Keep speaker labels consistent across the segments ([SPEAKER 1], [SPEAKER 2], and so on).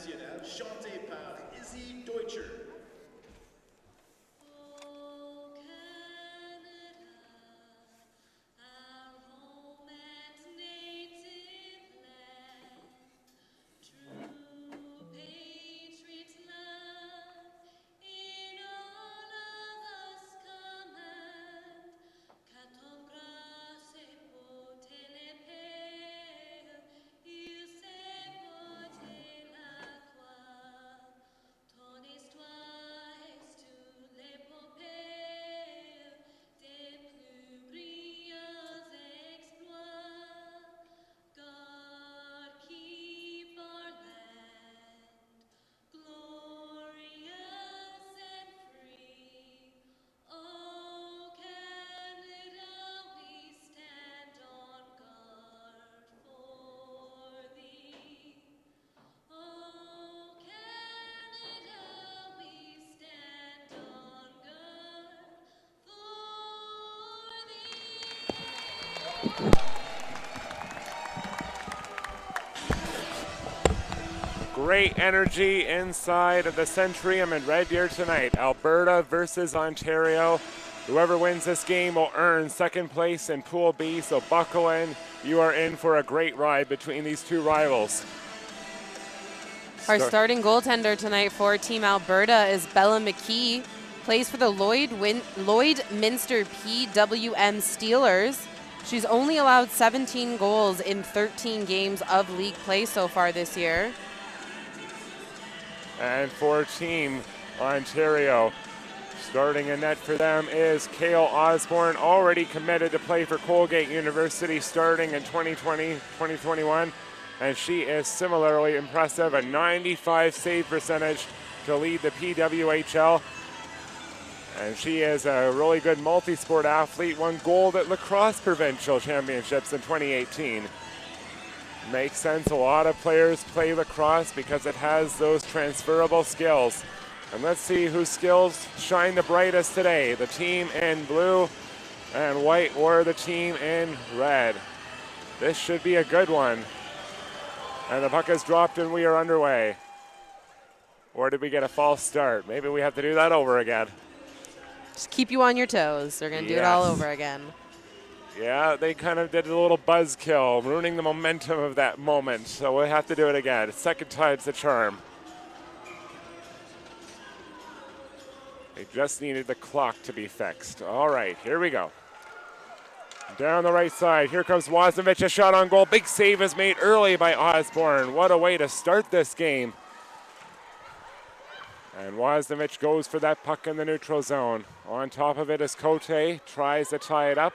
[SPEAKER 1] internationale chantée par Izzy Deutscher.
[SPEAKER 2] Great energy inside of the Centrium in Red Deer tonight. Alberta versus Ontario. Whoever wins this game will earn second place in Pool B, so buckle in. You are in for a great ride between these two rivals.
[SPEAKER 3] Our starting goaltender tonight for Team Alberta is Bella McKee. Plays for the Lloydminster PWM Steelers. She's only allowed 17 goals in 13 games of league play so far this year.
[SPEAKER 2] And for Team Ontario, starting in net for them is Kale Osborne, already committed to play for Colgate University starting in 2020-2021. And she is similarly impressive, a 95 save percentage to lead the PWHL. And she is a really good multi-sport athlete, won gold at Lacrosse Provincial Championships in 2018. Makes sense, a lot of players play lacrosse because it has those transferable skills. And let's see whose skills shine the brightest today, the team in blue and white or the team in red. This should be a good one. And the puck is dropped and we are underway. Or did we get a false start? Maybe we have to do that over again.
[SPEAKER 3] Just keep you on your toes. They're going to do it all over again.
[SPEAKER 2] Yeah, they kind of did a little buzzkill, ruining the momentum of that moment. So we'll have to do it again. Second time's the charm. They just needed the clock to be fixed. All right, here we go. Down the right side, here comes Wozniewicz, a shot on goal. Big save is made early by Osborne. What a way to start this game. And Wozniewicz goes for that puck in the neutral zone. On top of it is Cote, tries to tie it up,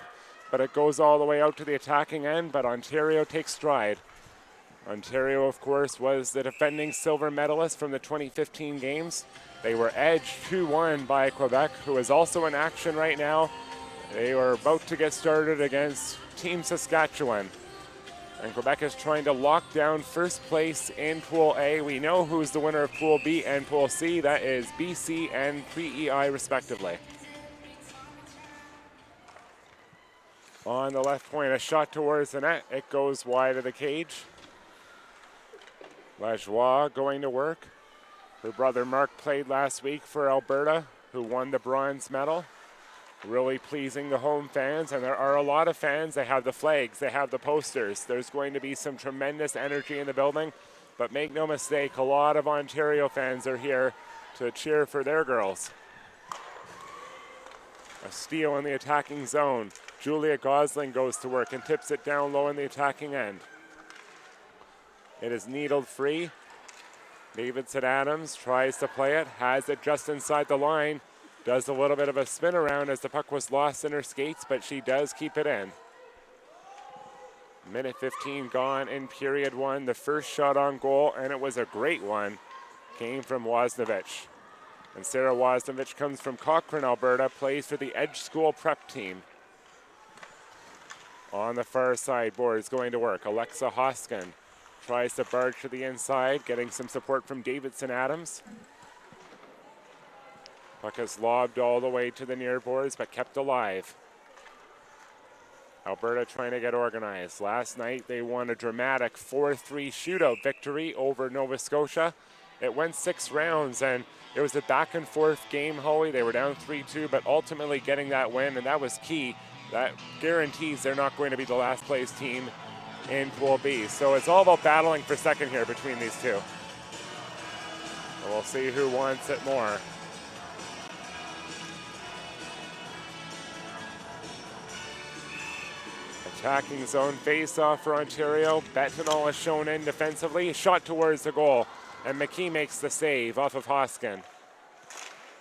[SPEAKER 2] but it goes all the way out to the attacking end, but Ontario takes stride. Ontario, of course, was the defending silver medalist from the 2015 games. They were edged 2-1 by Quebec, who is also in action right now. They were about to get started against Team Saskatchewan. And Quebec is trying to lock down first place in Pool A. We know who's the winner of Pool B and Pool C. That is BC and PEI, respectively. On the left point, a shot towards the net. It goes wide of the cage. Lajoie going to work. Her brother Mark played last week for Alberta, who won the bronze medal. Really pleasing the home fans, and there are a lot of fans. They have the flags, they have the posters. There's going to be some tremendous energy in the building, but make no mistake, a lot of Ontario fans are here to cheer for their girls. A steal in the attacking zone. Julia Gosling goes to work and tips it down low in the attacking end. It is needled free. Davidson Adams tries to play it, has it just inside the line. Does a little bit of a spin around as the puck was lost in her skates, but she does keep it in. Minute 15 gone in period one. The first shot on goal, and it was a great one, came from Wozniewicz. And Sarah Wozniewicz comes from Cochrane, Alberta, plays for the Edge School prep team. On the far side, boards going to work. Alexa Hoskin tries to barge to the inside, getting some support from Davidson Adams. Puck is lobbed all the way to the near boards, but kept alive. Alberta trying to get organized. Last night they won a dramatic 4-3 shootout victory over Nova Scotia. It went 6 rounds, and it was a back and forth game, Holly. They were down 3-2, but ultimately getting that win, and that was key. That guarantees they're not going to be the last place team in Pool B. So it's all about battling for second here between these two. And we'll see who wants it more. Attacking zone face-off for Ontario. Bettinall is shown in defensively. Shot towards the goal, and McKee makes the save off of Hoskin.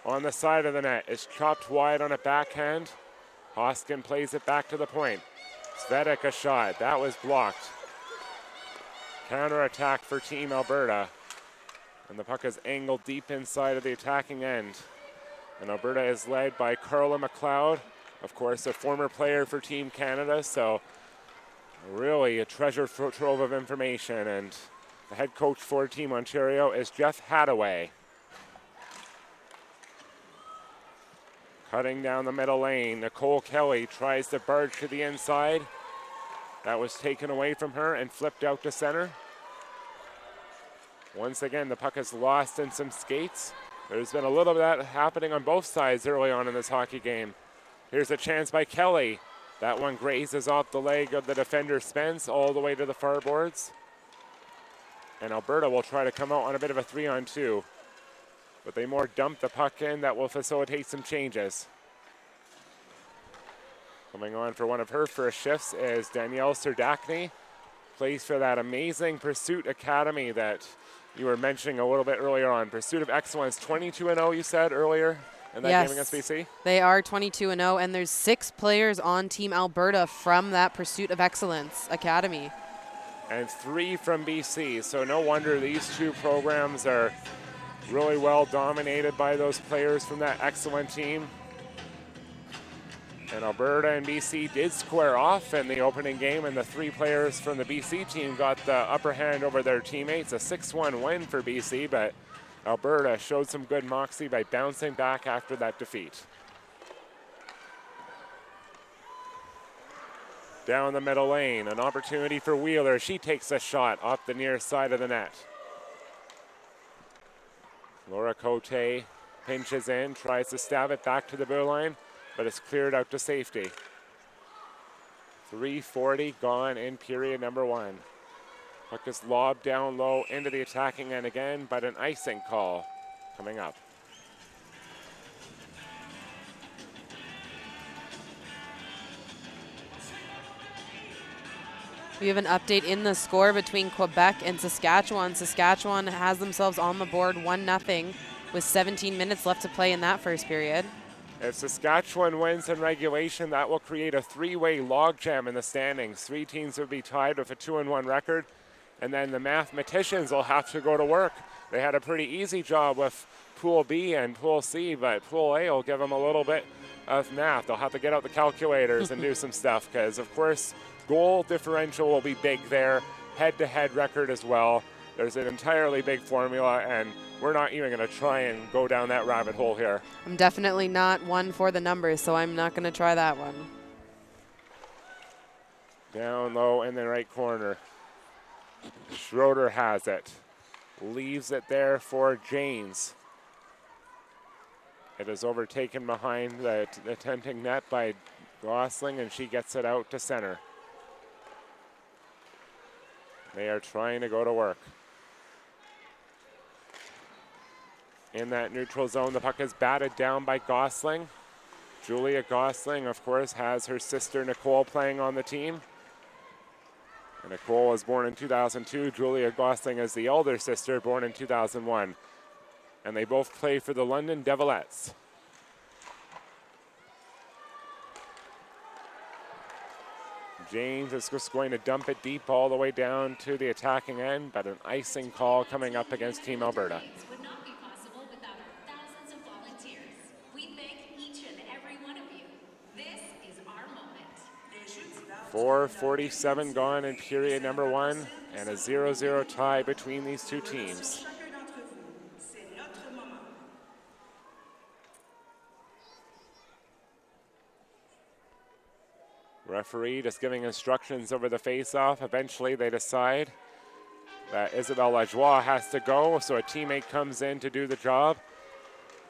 [SPEAKER 2] On the side of the net, it's chopped wide on a backhand. Hoskin plays it back to the point. Svedek a shot, that was blocked. Counter-attack for Team Alberta. And the puck is angled deep inside of the attacking end. And Alberta is led by Carla McLeod, of course, a former player for Team Canada, so really a treasure trove of information. And the head coach for Team Ontario is Jeff Hadaway. Cutting down the middle lane, Nicole Kelly tries to barge to the inside. That was taken away from her and flipped out to center. Once again, the puck is lost in some skates. There's been a little bit of that happening on both sides early on in this hockey game. Here's a chance by Kelly. That one grazes off the leg of the defender Spence all the way to the far boards. And Alberta will try to come out on a bit of a 3-on-2. But they more dump the puck in. That will facilitate some changes. Coming on for one of her first shifts is Danielle Serdachny. Plays for that amazing Pursuit Academy that you were mentioning a little bit earlier on. Pursuit of Excellence, 22-0 you said earlier in that game against BC?
[SPEAKER 3] They are 22-0, and there's 6 players on Team Alberta from that Pursuit of Excellence Academy.
[SPEAKER 2] And 3 from BC, so no wonder these two programs are really well dominated by those players from that excellent team. And Alberta and BC did square off in the opening game, and the 3 players from the BC team got the upper hand over their teammates. A 6-1 win for BC, but Alberta showed some good moxie by bouncing back after that defeat. Down the middle lane, an opportunity for Wheeler. She takes a shot off the near side of the net. Laura Cote pinches in, tries to stab it back to the blue line, but it's cleared out to safety. 3:40 gone in period number 1. Puck is lobbed down low into the attacking end again, but an icing call coming up.
[SPEAKER 3] We have an update in the score between Quebec and Saskatchewan. Saskatchewan has themselves on the board 1-0 with 17 minutes left to play in that first period.
[SPEAKER 2] If Saskatchewan wins in regulation, that will create a 3-way logjam in the standings. 3 teams would be tied with a 2-1 record, and then the mathematicians will have to go to work. They had a pretty easy job with Pool B and Pool C, but Pool A will give them a little bit of math. They'll have to get out the calculators and do some stuff, because, of course, goal differential will be big there, head-to-head record as well. There's an entirely big formula, and we're not even going to try and go down that rabbit hole here.
[SPEAKER 3] I'm definitely not one for the numbers, so I'm not going to try that one.
[SPEAKER 2] Down low in the right corner. Schroeder has it. Leaves it there for Janes. It is overtaken behind the attempting net by Gosling, and she gets it out to center. They are trying to go to work. In that neutral zone, the puck is batted down by Gosling. Julia Gosling, of course, has her sister Nicole playing on the team. And Nicole was born in 2002. Julia Gosling is the elder sister, born in 2001. And they both play for the London Devilettes. James is just going to dump it deep all the way down to the attacking end, but an icing call coming up against Team Alberta.
[SPEAKER 4] Would not be possible without our thousands of volunteers. We thank each and every one of you. This is our moment.
[SPEAKER 2] 4:47 gone in period number 1, and a 0-0 tie between these two teams. Referee just giving instructions over the face-off. Eventually they decide that Isabelle Lajoie has to go, so a teammate comes in to do the job.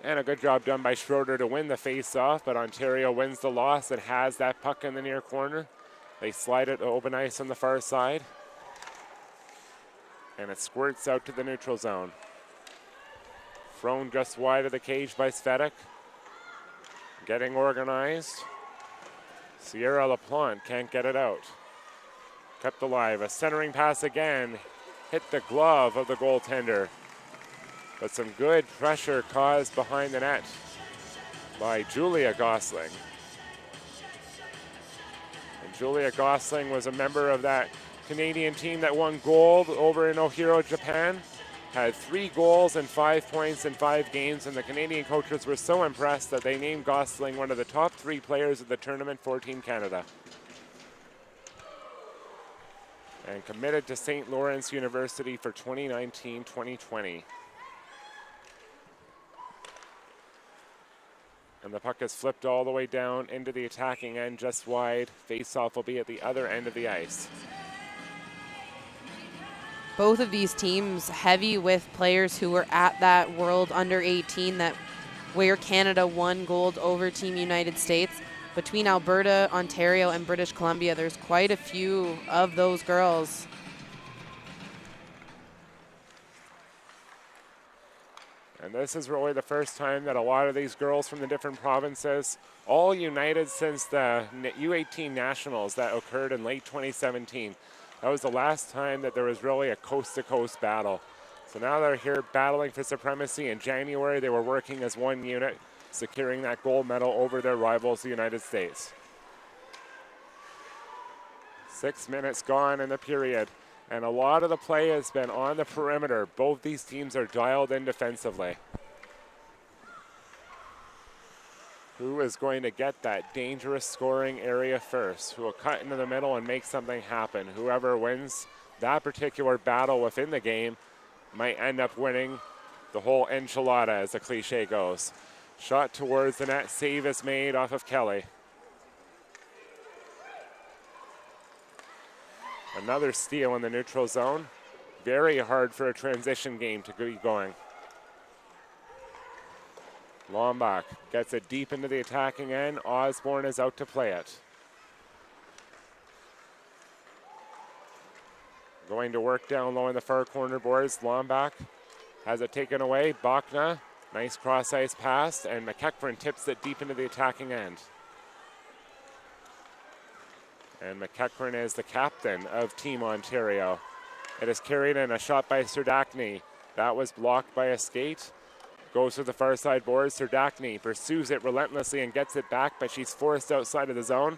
[SPEAKER 2] And a good job done by Schroeder to win the face-off, but Ontario wins the loss. It has that puck in the near corner. They slide it to open ice on the far side. And it squirts out to the neutral zone. Thrown just wide of the cage by Svetic. Getting organized. Sierra LaPlante can't get it out. Kept alive. A centering pass again. Hit the glove of the goaltender. But some good pressure caused behind the net by Julia Gosling. And Julia Gosling was a member of that Canadian team that won gold over in Ohio, Japan. Had 3 goals and 5 points in 5 games, and the Canadian coaches were so impressed that they named Gosling one of the top 3 players of the tournament for Team Canada. And committed to St. Lawrence University for 2019-2020. And the puck is flipped all the way down into the attacking end, just wide. Face-off will be at the other end of the ice.
[SPEAKER 3] Both of these teams heavy with players who were at that World Under-18 that where Canada won gold over Team United States. Between Alberta, Ontario, and British Columbia, there's quite a few of those girls.
[SPEAKER 2] And this is really the first time that a lot of these girls from the different provinces all united since the U18 Nationals that occurred in late 2017. That was the last time that there was really a coast-to-coast battle. So now they're here battling for supremacy. In January, they were working as one unit, securing that gold medal over their rivals, the United States. 6 minutes gone in the period. And a lot of the play has been on the perimeter. Both these teams are dialed in defensively. Who is going to get that dangerous scoring area first? Who will cut into the middle and make something happen? Whoever wins that particular battle within the game might end up winning the whole enchilada, as the cliche goes. Shot towards the net. Save is made off of Kelly. Another steal in the neutral zone. Very hard for a transition game to be going. Lombach gets it deep into the attacking end. Osborne is out to play it. Going to work down low in the far corner boards. Lombach has it taken away. Bachna, nice cross ice pass, and McEachran tips it deep into the attacking end. And McEachran is the captain of Team Ontario. It is carried in, a shot by Serdachny. That was blocked by a skate. Goes to the far side boards. Serdachny pursues it relentlessly and gets it back, but she's forced outside of the zone.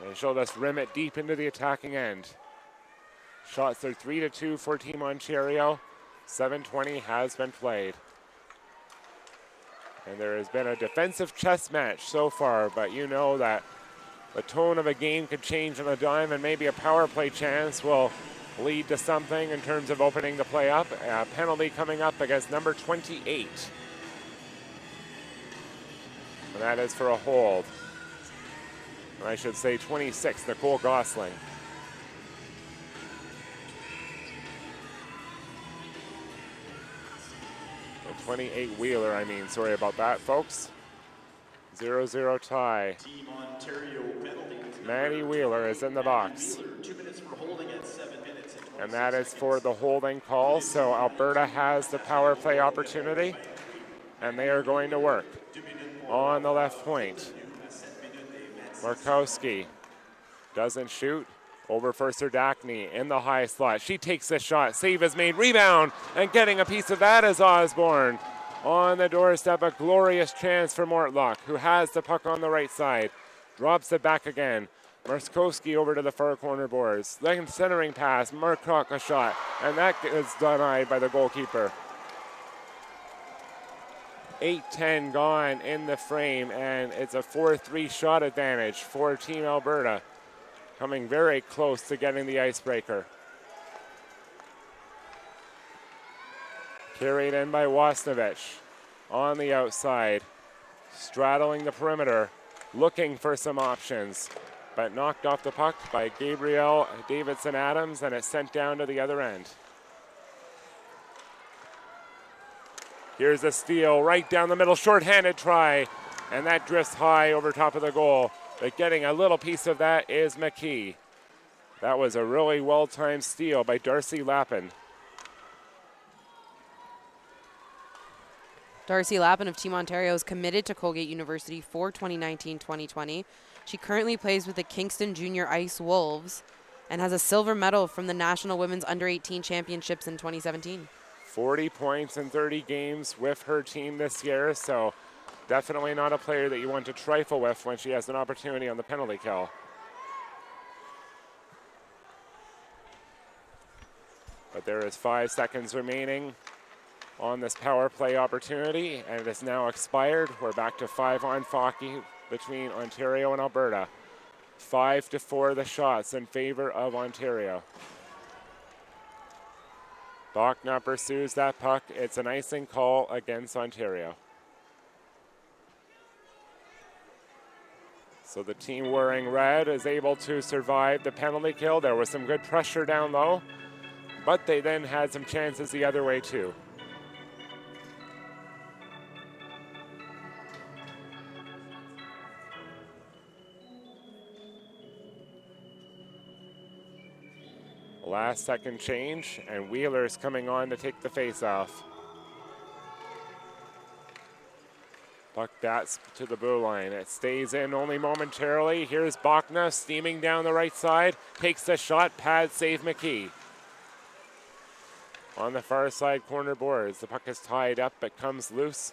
[SPEAKER 2] And she'll just rim it deep into the attacking end. Shots are 3-2 for Team Ontario. 7:20 has been played. And there has been a defensive chess match so far, but you know that the tone of a game could change on a dime, and maybe a power play chance will lead to something in terms of opening the play up. A penalty coming up against number 28. And that is for a hold. And I should say 26, Nicole Gosling. The 28 Wheeler, sorry about that, folks. 0-0 tie.
[SPEAKER 1] Team Ontario penalty.
[SPEAKER 2] Maddie Wheeler is in the box.
[SPEAKER 1] Wheeler, 2 minutes for holding at 7 minutes.
[SPEAKER 2] And that is for the holding call. So Alberta has the power play opportunity. And they are going to work on the left point. Markowski doesn't shoot. Over for Serdachny in the high slot. She takes the shot. Save is made. Rebound. And getting a piece of that is Osborne. On the doorstep, a glorious chance for Mortlock, who has the puck on the right side. Drops it back again. Markowski over to the far corner boards. Then centering pass. Marcock a shot. And that is denied by the goalkeeper. 8:10 gone in the frame, and it's a 4-3 shot advantage for Team Alberta. Coming very close to getting the icebreaker. Carried in by Wasnovich on the outside, straddling the perimeter, looking for some options. but knocked off the puck by Gabrielle Davidson-Adams, and it's sent down to the other end. Here's a steal right down the middle, shorthanded try, and that drifts high over top of the goal. But getting a little piece of that is McKee. That was a really well-timed steal by Darcy Lappin.
[SPEAKER 3] Darcy Lappin of Team Ontario is committed to Colgate University for 2019-2020. She currently plays with the Kingston Junior Ice Wolves and has a silver medal from the National Women's Under-18 Championships in 2017.
[SPEAKER 2] 40 points in 30 games with her team this year, so definitely not a player that you want to trifle with when she has an opportunity on the penalty kill. But there is 5 seconds remaining on this power play opportunity, and it is now expired. We're back to 5-on hockey between Ontario and Alberta. 5-4 the shots in favor of Ontario. Bachna pursues that puck. It's an icing call against Ontario. So the team wearing red is able to survive the penalty kill. There was some good pressure down low, but they then had some chances the other way too. Last second change, and Wheeler's coming on to take the face-off. Puck bats to the blue line. It stays in only momentarily. Here's Bachna steaming down the right side. Takes the shot, pad save McKee. On the far side corner boards, the puck is tied up but comes loose.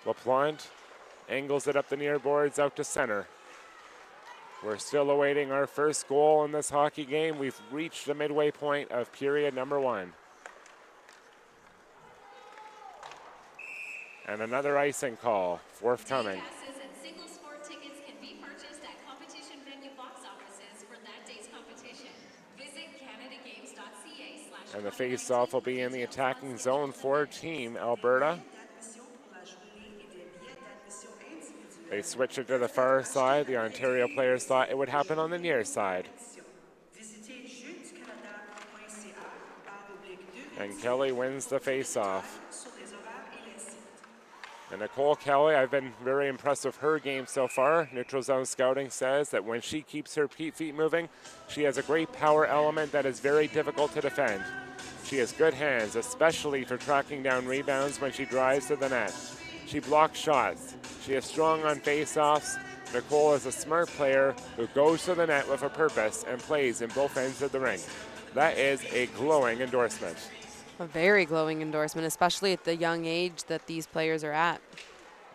[SPEAKER 2] LaPlante angles it up the near boards out to center. We're still awaiting our first goal in this hockey game. We've reached the midway point of period number 1. And another icing call, forthcoming.
[SPEAKER 4] Passes and single sport tickets can be purchased at competition venue box offices for that day's competition. Visit canadagames.ca/.
[SPEAKER 2] And the face-off will be in the attacking zone for Team Alberta. They switch it to the far side. The Ontario players thought it would happen on the near side. And Kelly wins the face-off. And Nicole Kelly, I've been very impressed with her game so far. Neutral Zone Scouting says that when she keeps her feet moving, she has a great power element that is very difficult to defend. She has good hands, especially for tracking down rebounds when she drives to the net. She blocks shots. She is strong on face-offs. Nicole is a smart player who goes to the net with a purpose and plays in both ends of the rink. That is a glowing endorsement.
[SPEAKER 3] A very glowing endorsement, especially at the young age that these players are at.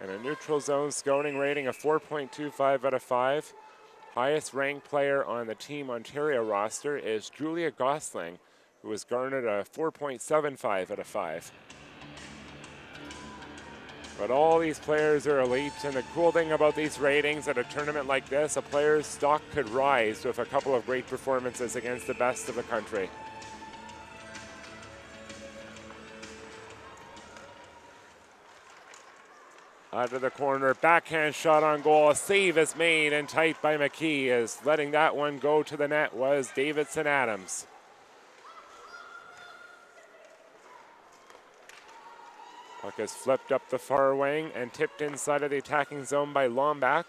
[SPEAKER 2] And a Neutral Zone Scouting rating of 4.25 out of 5. Highest ranked player on the Team Ontario roster is Julia Gosling, who has garnered a 4.75 out of 5. But all these players are elite, and the cool thing about these ratings at a tournament like this, a player's stock could rise with a couple of great performances against the best of the country. Out of the corner, backhand shot on goal. A save is made and tight by McKee, as letting that one go to the net was Davidson-Adams. Puck is flipped up the far wing and tipped inside of the attacking zone by Lombak.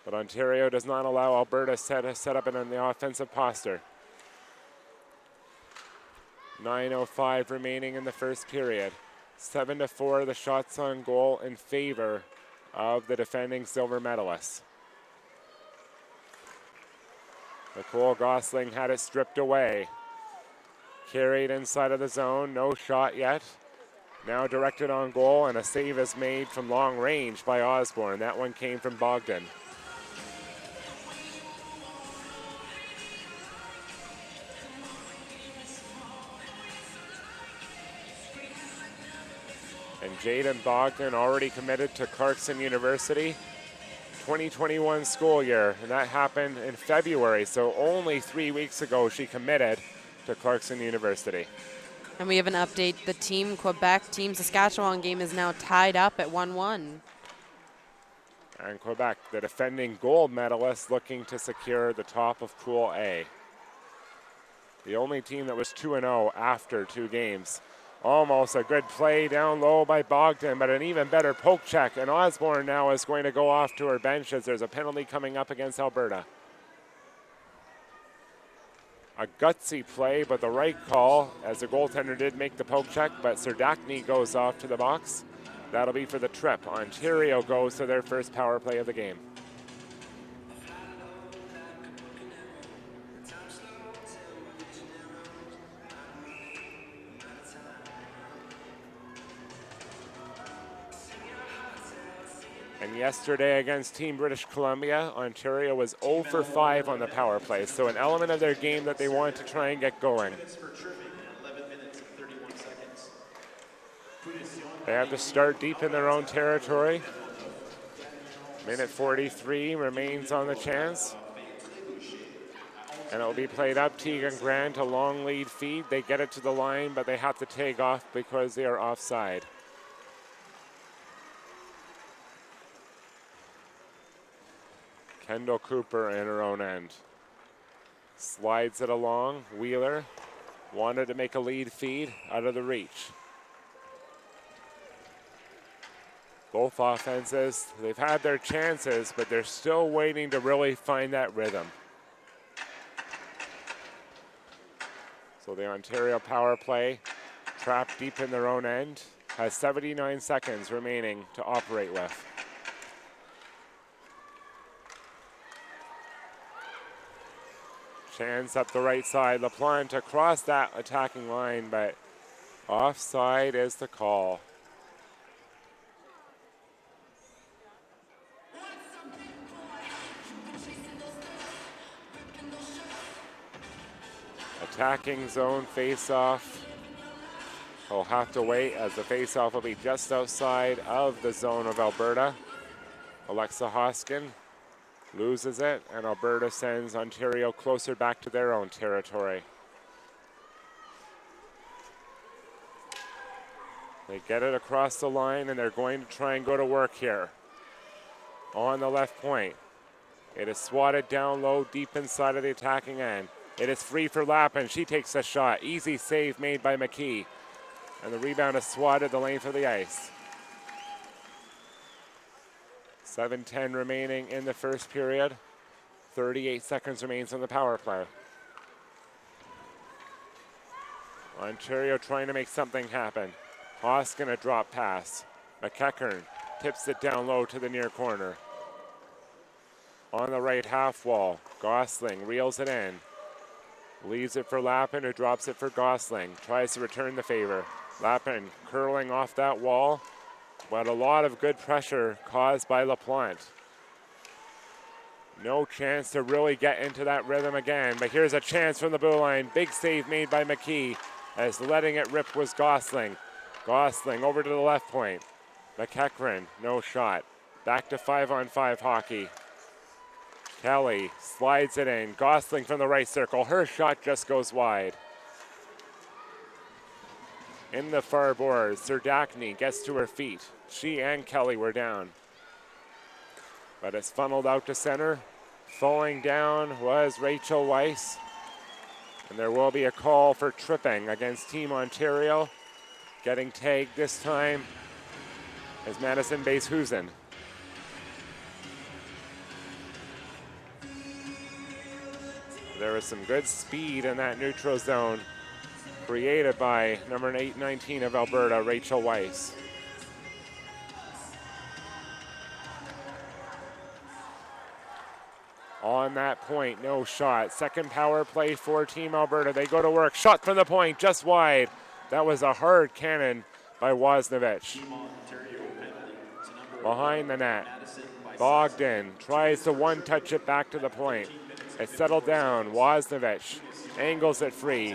[SPEAKER 2] But Ontario does not allow Alberta to set up in the offensive posture. 9:05 remaining in the first period. 7-4 the shots on goal in favor of the defending silver medalists. Nicole Gosling had it stripped away. Carried inside of the zone, no shot yet. Now directed on goal, and a save is made from long range by Osborne. That one came from Bogdan. And Jaden Bogdan already committed to Clarkson University. 2021 school year, and that happened in February, so only 3 weeks ago she committed to Clarkson University.
[SPEAKER 3] And we have an update. The Team Quebec, Team Saskatchewan game is now tied up at 1-1.
[SPEAKER 2] and Quebec, the defending gold medalists, looking to secure the top of Pool A. The only team that was 2-0 after 2 games. Almost a good play down low by Bogdan, but an even better poke check. And Osborne now is going to go off to her bench as there's a penalty coming up against Alberta. A gutsy play, but the right call, as the goaltender did make the poke check, but Serdachny goes off to the box. That'll be for the trip. Ontario goes to their first power play of the game. And yesterday against Team British Columbia, Ontario was 0 for 5 on the power play. So an element of their game that they want to try and get going. They have to start deep in their own territory. Minute 43 remains on the chance. And it will be played up. Tegan Grant, a long lead feed. They get it to the line, but they have to take off because they are offside. Kendall Cooper in her own end. Slides it along. Wheeler wanted to make a lead feed, out of the reach. Both offenses, they've had their chances, but they're still waiting to really find that rhythm. So the Ontario power play, trapped deep in their own end, has 79 seconds remaining to operate with. Chance up the right side. LaPlante across that attacking line, but offside is the call. Attacking zone face-off. We'll have to wait as the face-off will be just outside of the zone of Alberta. Alexa Hoskin loses it, and Alberta sends Ontario closer back to their own territory. They get it across the line, and they're going to try and go to work here. On the left point. It is swatted down low, deep inside of the attacking end. It is free for Lappin. She takes a shot. Easy save made by McKee. And the rebound is swatted the length of the ice. 7:10 remaining in the first period. 38 seconds remains on the power play. Ontario trying to make something happen. Hoskin a drop pass. McEachern tips it down low to the near corner. On the right half wall, Gosling reels it in. Leaves it for Lappin, who drops it for Gosling. Tries to return the favor. Lappin curling off that wall, but a lot of good pressure caused by LaPlante. No chance to really get into that rhythm again, but here's a chance from the blue line. Big save made by McKee, as letting it rip was Gosling. Gosling over to the left point. McEachern, no shot. Back to 5-on-5 hockey. Kelly slides it in. Gosling from the right circle. Her shot just goes wide. In the far boards, Serdachny gets to her feet. She and Kelly were down. But it's funneled out to center. Falling down was Rachel Weiss. And there will be a call for tripping against Team Ontario. Getting tagged this time is Madison Bates-Husen. There was some good speed in that neutral zone created by number 819 of Alberta, Rachel Weiss. On that point, no shot. Second power play for Team Alberta. They go to work. Shot from the point, just wide. That was a hard cannon by Wozniewicz. Behind the net. Bogdan tries to one-touch it back to the point. It's settled down. Wozniewicz angles it free.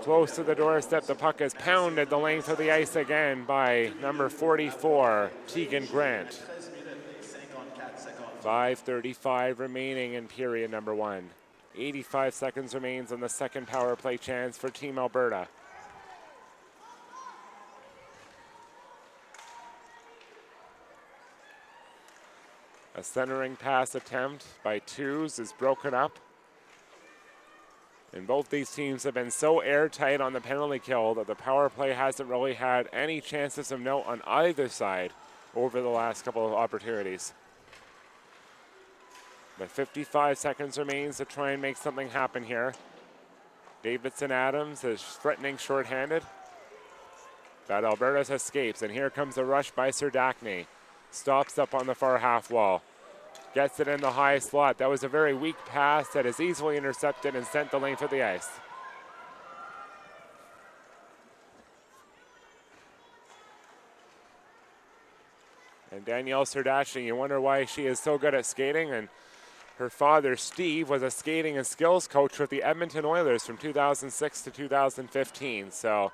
[SPEAKER 2] Close to the doorstep, the puck is pounded the length of the ice again by number 44, Tegan Grant. 5:35 remaining in period number 1. 85 seconds remains on the second power play chance for Team Alberta. A centering pass attempt by Twos is broken up. And both these teams have been so airtight on the penalty kill that the power play hasn't really had any chances of note on either side over the last couple of opportunities. But 55 seconds remains to try and make something happen here. Davidson Adams is threatening shorthanded. That Alberta escapes, and here comes a rush by Serdachny. Stops up on the far half wall. Gets it in the high slot. That was a very weak pass that is easily intercepted and sent the length of the ice. And Danielle Serdachny, you wonder why she is so good at skating. And her father, Steve, was a skating and skills coach with the Edmonton Oilers from 2006 to 2015. So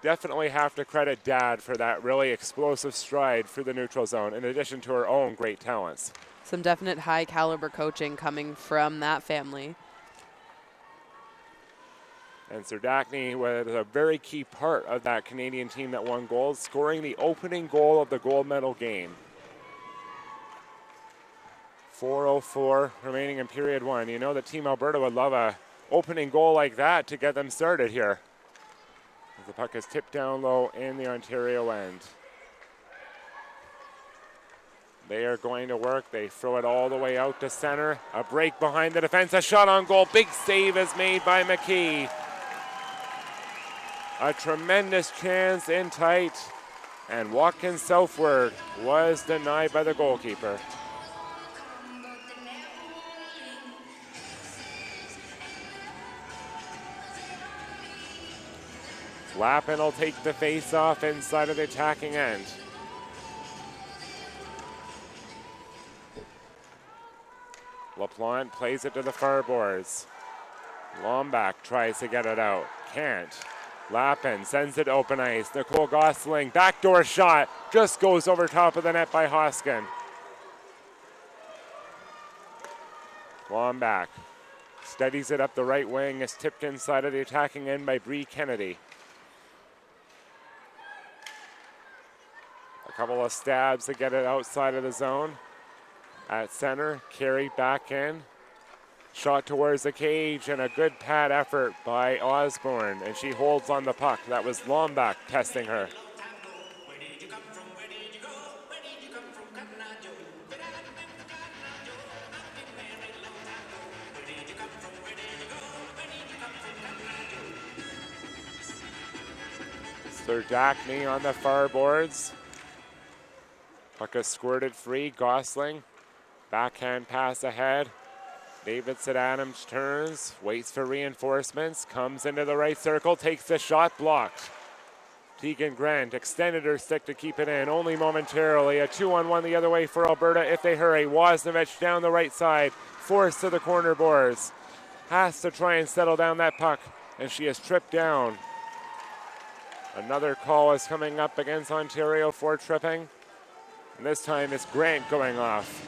[SPEAKER 2] definitely have to credit Dad for that really explosive stride through the neutral zone, in addition to her own great talents.
[SPEAKER 3] Some definite high caliber coaching coming from that family.
[SPEAKER 2] And Serdachny was a very key part of that Canadian team that won gold, scoring the opening goal of the gold medal game. 4:04 remaining in period one. You know that Team Alberta would love a opening goal like that to get them started here. As the puck is tipped down low in the Ontario end. They are going to work. They throw it all the way out to center. A break behind the defense. A shot on goal. Big save is made by McKee. A tremendous chance in tight. And Watkins southward was denied by the goalkeeper. Lappin will take the face-off inside of the attacking end. LaPlante plays it to the far boards. Lombak tries to get it out. Can't. Lappin sends it open ice. Nicole Gosling, backdoor shot. Just goes over top of the net by Hoskin. Lombak steadies it up the right wing. Is tipped inside of the attacking end by Bree Kennedy. A couple of stabs to get it outside of the zone. At center, carry back in. Shot towards the cage, and a good pad effort by Osborne, and she holds on the puck. That was Lombak testing her. Serdachny on the far boards. Puck is squirted free. Gosling. Backhand pass ahead. Davidson Adams turns, waits for reinforcements, comes into the right circle, takes the shot, blocked. Tegan Grant extended her stick to keep it in, only momentarily. A 2-on-1 the other way for Alberta if they hurry. Wozniewicz down the right side, forced to the corner boards. Has to try and settle down that puck, and she is tripped down. Another call is coming up against Ontario for tripping. And this time it's Grant going off.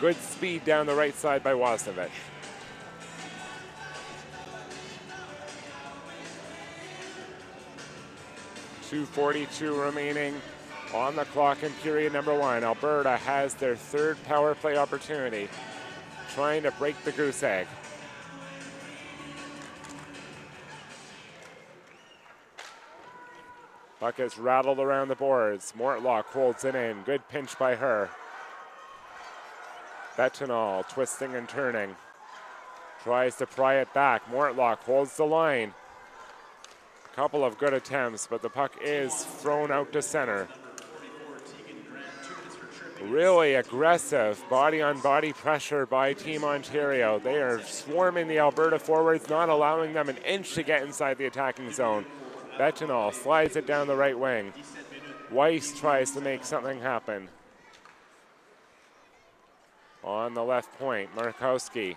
[SPEAKER 2] Good speed down the right side by Wozniewicz. .242 remaining on the clock in period number one. Alberta has their third power play opportunity, trying to break the goose egg. Puck is rattled around the boards. Mortlock holds it in. Good pinch by her. Betanol twisting and turning. Tries to pry it back. Mortlock holds the line. A couple of good attempts, but the puck is thrown out to center. Really aggressive body-on-body pressure by Team Ontario. They are swarming the Alberta forwards, not allowing them an inch to get inside the attacking zone. Betanol slides it down the right wing. Weiss tries to make something happen. On the left point, Markowski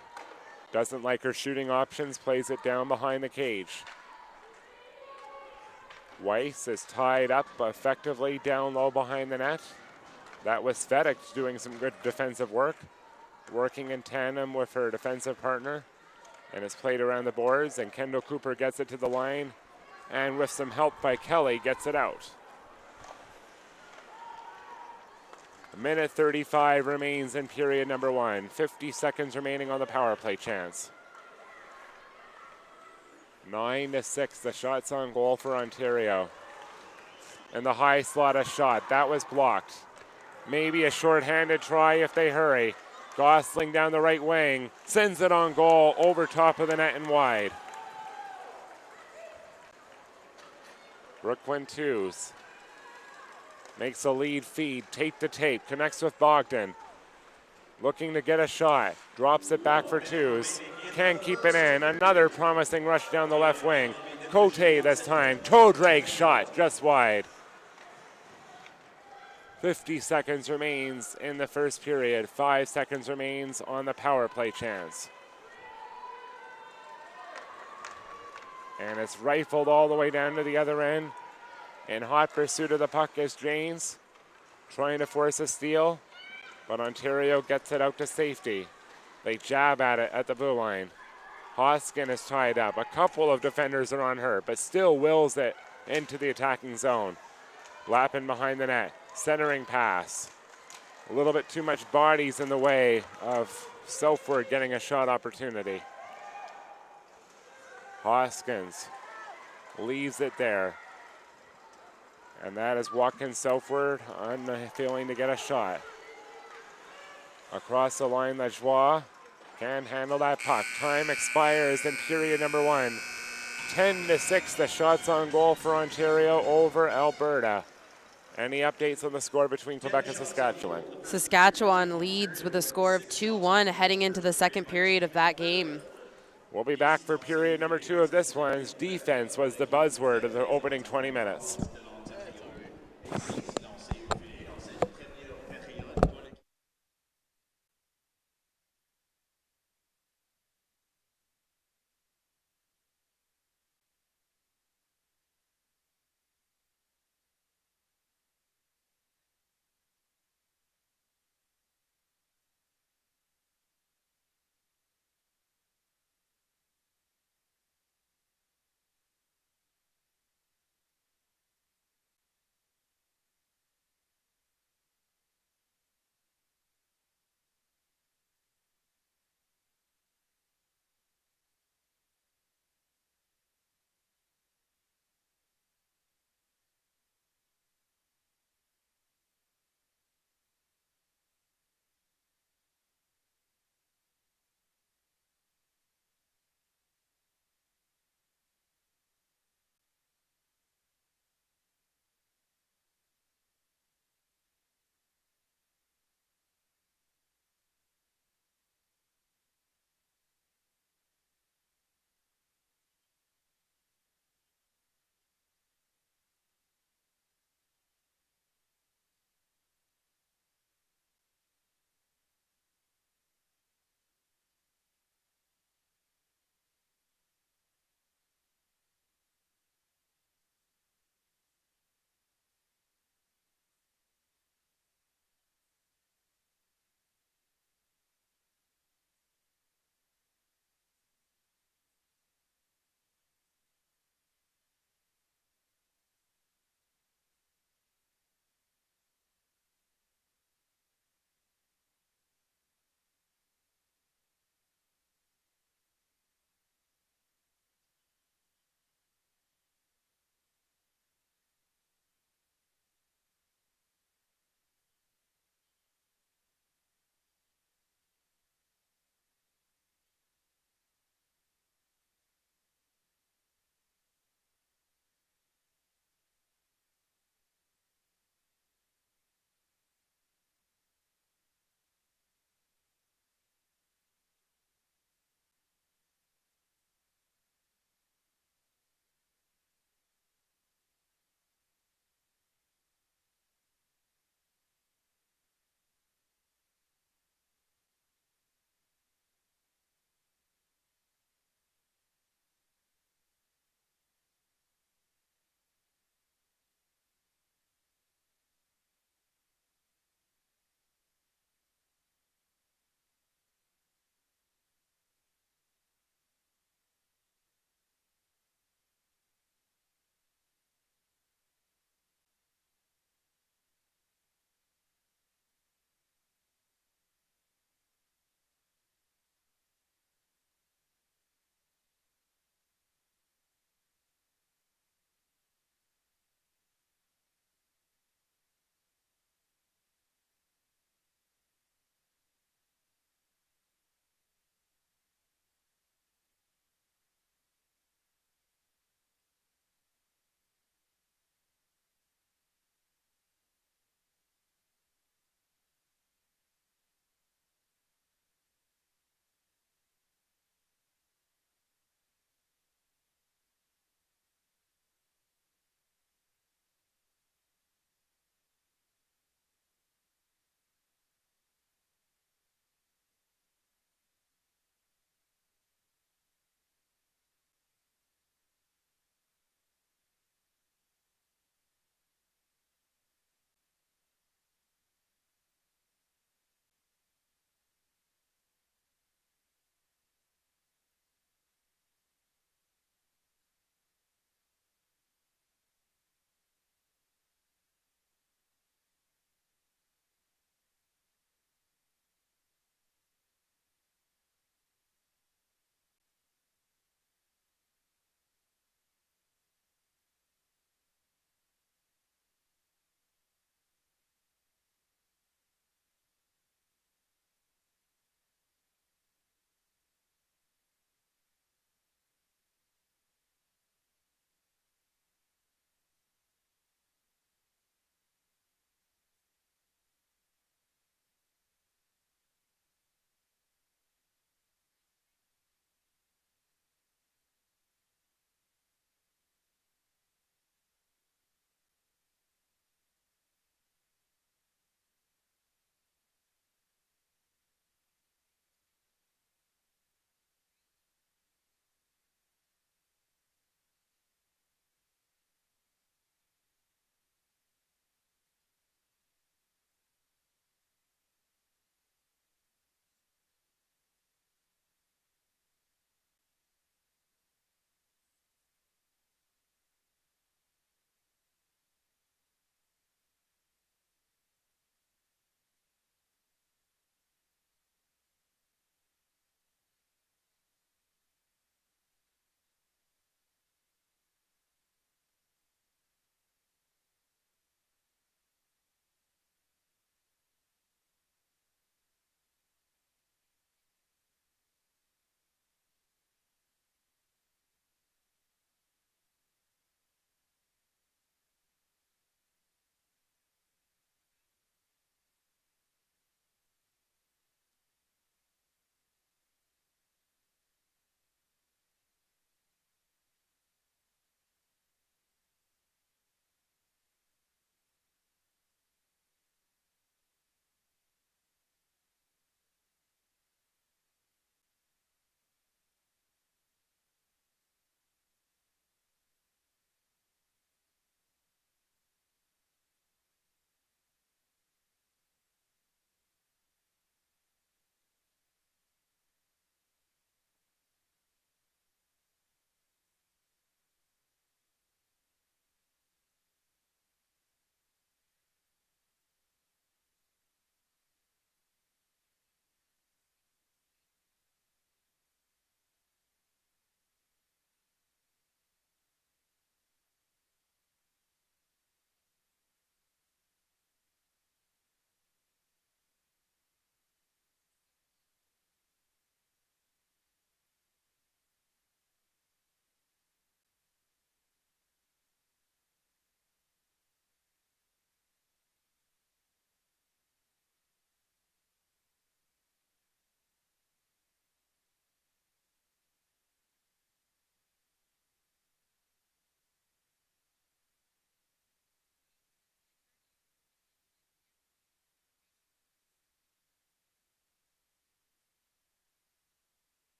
[SPEAKER 2] doesn't like her shooting options, plays it down behind the cage. Weiss is tied up effectively down low behind the net. That was Fedex doing some good defensive work, working in tandem with her defensive partner, and is played around the boards, and Kendall Cooper gets it to the line, and with some help by Kelly, gets it out. Minute 35 remains in period number 1. 50 seconds remaining on the power play chance. 9-6, the shots on goal for Ontario. And the high slot shot, that was blocked. Maybe a short-handed try if they hurry. Gosling down the right wing, sends it on goal over top of the net and wide. Brooklyn twos. Makes a lead feed, tape to tape, connects with Bogdan. Looking to get a shot, drops it back for twos. Can keep it in, another promising rush down the left wing. Cote this time, toe drag shot, just wide. 50 seconds remains in the first period. 5 seconds remains on the power play chance. And it's rifled all the way down to the other end. In hot pursuit of the puck is Janes, trying to force a steal, but Ontario gets it out to safety. They jab at it at the blue line. Hoskin is tied up. A couple of defenders are on her, but still wills it into the attacking zone. Lappin behind the net, centering pass. A little bit too much bodies in the way of Southward getting a shot opportunity. Hoskins leaves it there. And that is Watkins Southward on the feeling to get a shot. Across the line, Lajoie can handle that puck. Time expires in period number 1. 10-6, the shots on goal for Ontario over Alberta. Any updates on the score between Quebec and Saskatchewan?
[SPEAKER 3] Saskatchewan leads with a score of 2-1 heading into the second period of that game.
[SPEAKER 2] We'll be back for period number 2 of this one. Defense was the buzzword of the opening 20 minutes.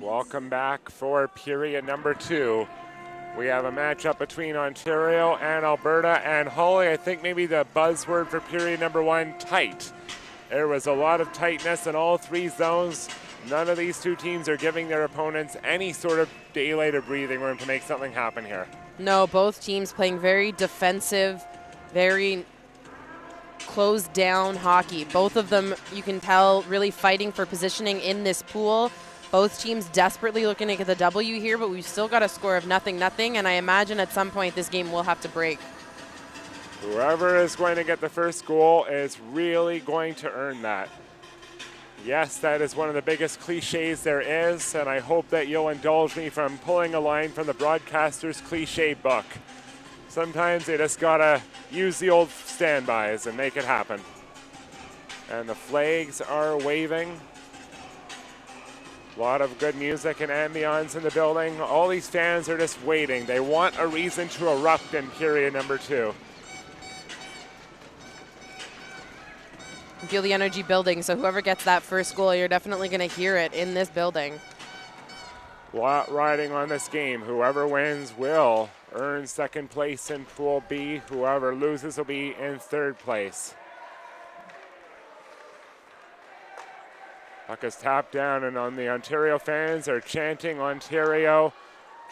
[SPEAKER 2] Welcome back for period number 2. We have a matchup between Ontario and Alberta, and Holly, I think maybe the buzzword for period number 1, tight. There was a lot of tightness in all 3 zones. None of these 2 teams are giving their opponents any sort of daylight or breathing room to make something happen here.
[SPEAKER 3] No, both teams playing very defensive, very closed down hockey. Both of them, you can tell, really fighting for positioning in this pool. Both teams desperately looking to get the W here, but we've still got a score of 0-0, and I imagine at some point this game will have to break.
[SPEAKER 2] Whoever is going to get the first goal is really going to earn that. Yes, that is one of the biggest cliches there is, and I hope that you'll indulge me from pulling a line from the broadcaster's cliche book. Sometimes they just gotta use the old standbys and make it happen. And the flags are waving. A lot of good music and ambience in the building. All these fans are just waiting. They want a reason to erupt in period number 2.
[SPEAKER 3] You feel the energy building, so whoever gets that first goal, you're definitely going to hear it in this building.
[SPEAKER 2] A lot riding on this game. Whoever wins will earn second place in Pool B. Whoever loses will be in third place. Puck is tapped down, and on the Ontario fans are chanting Ontario,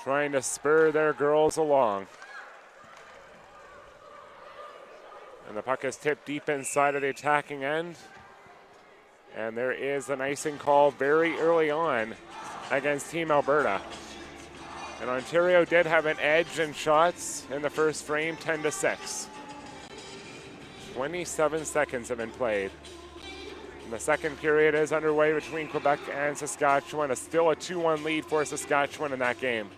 [SPEAKER 2] trying to spur their girls along. And the puck is tipped deep inside of the attacking end. And there is an icing call very early on against Team Alberta. And Ontario did have an edge in shots in the first frame, 10-6. 27 seconds have been played. And the second period is underway between Quebec and Saskatchewan. It's still a 2-1 lead for Saskatchewan in that game.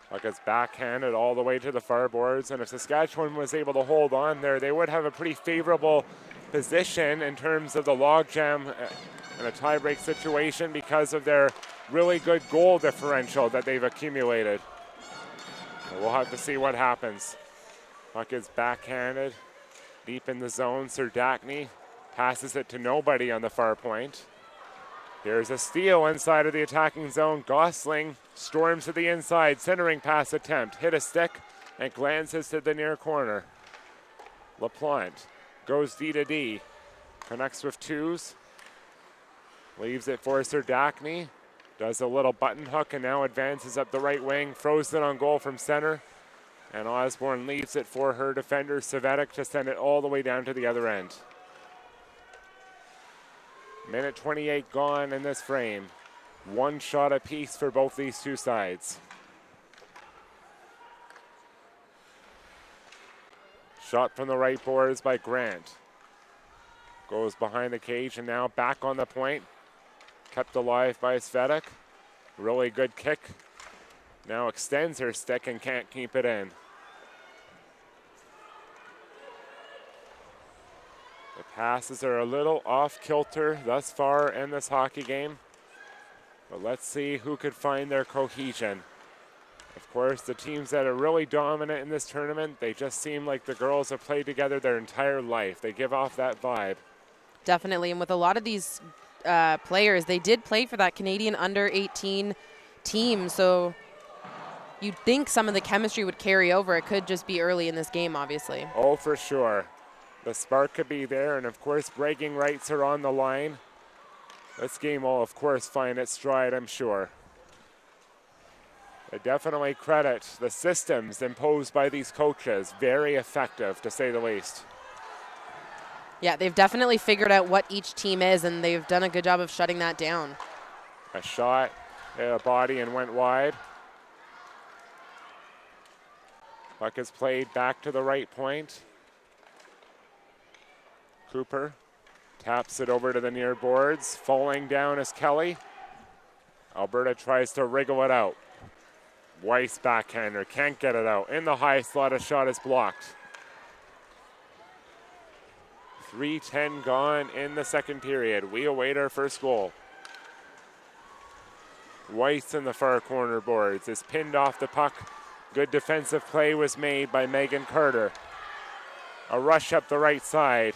[SPEAKER 2] Puck is backhanded all the way to the far boards, and if Saskatchewan was able to hold on there, they would have a pretty favorable position in terms of the logjam in a tiebreak situation because of their really good goal differential that they've accumulated. And we'll have to see what happens. Puck is backhanded deep in the zone. Serdachny passes it to nobody on the far point. Here's a steal inside of the attacking zone. Gosling storms to the inside, centering pass attempt. Hit a stick and glances to the near corner. LaPlante goes D to D. Connects with twos. Leaves it for Serdachny. Does a little button hook and now advances up the right wing. Throws it on goal from center. And Osborne leaves it for her defender, Savetic, to send it all the way down to the other end. Minute 28 gone in this frame. One shot apiece for both these two sides. Shot from the right boards by Grant. Goes behind the cage and now back on the point. Kept alive by Svedek. Really good kick. Now extends her stick and can't keep it in. The passes are a little off kilter thus far in this hockey game. But let's see who could find their cohesion. Of course, the teams that are really dominant in this tournament, they just seem like the girls have played together their entire life. They give off that vibe.
[SPEAKER 3] Definitely, and with a lot of these players, they did play for that Canadian under-18 team, so you'd think some of the chemistry would carry over. It could just be early in this game, obviously.
[SPEAKER 2] Oh, for sure. The spark could be there, and of course, bragging rights are on the line. This game will, of course, find its stride, I'm sure. I definitely credit the systems imposed by these coaches. Very effective, to say the least.
[SPEAKER 3] Yeah, they've definitely figured out what each team is, and they've done a good job of shutting that down.
[SPEAKER 2] A shot, hit a body and went wide. Puck is played back to the right point. Cooper taps it over to the near boards. Falling down is Kelly. Alberta tries to wriggle it out. Weiss backhander, can't get it out. In the high slot, a shot is blocked. 3:10 gone in the second period. We await our first goal. Weiss in the far corner boards is pinned off the puck. Good defensive play was made by Megan Carter. A rush up the right side.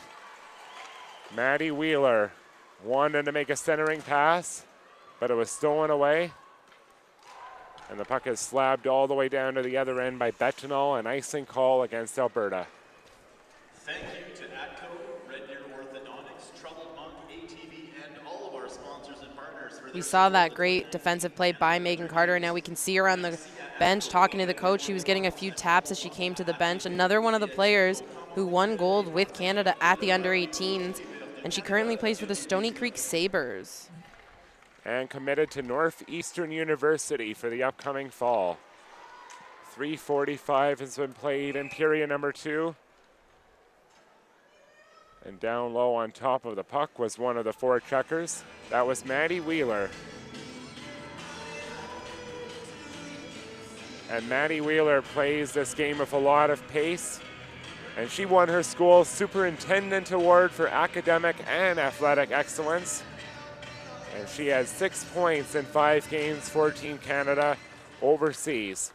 [SPEAKER 2] Maddie Wheeler wanted to make a centering pass, but it was stolen away. And the puck is slabbed all the way down to the other end by Betanol, an icing call against Alberta.
[SPEAKER 1] Thank you to ATCO, Red Deer Orthodontics, Troubled Monk, ATV, and all of our sponsors and partners. For
[SPEAKER 3] We saw that great defensive play by Megan Carter, and now we can see her on the bench talking to the coach. She was getting a few taps as she came to the bench. Another one of the players who won gold with Canada at the under-18s, and she currently plays for the Stony Creek Sabres.
[SPEAKER 2] And committed to Northeastern University for the upcoming fall. 3:45 has been played in period number 2. And down low on top of the puck was one of the 4 checkers. That was Maddie Wheeler. And Maddie Wheeler plays this game with a lot of pace. And she won her school's Superintendent Award for Academic and Athletic Excellence. And she has 6 points in 5 games for Team Canada overseas.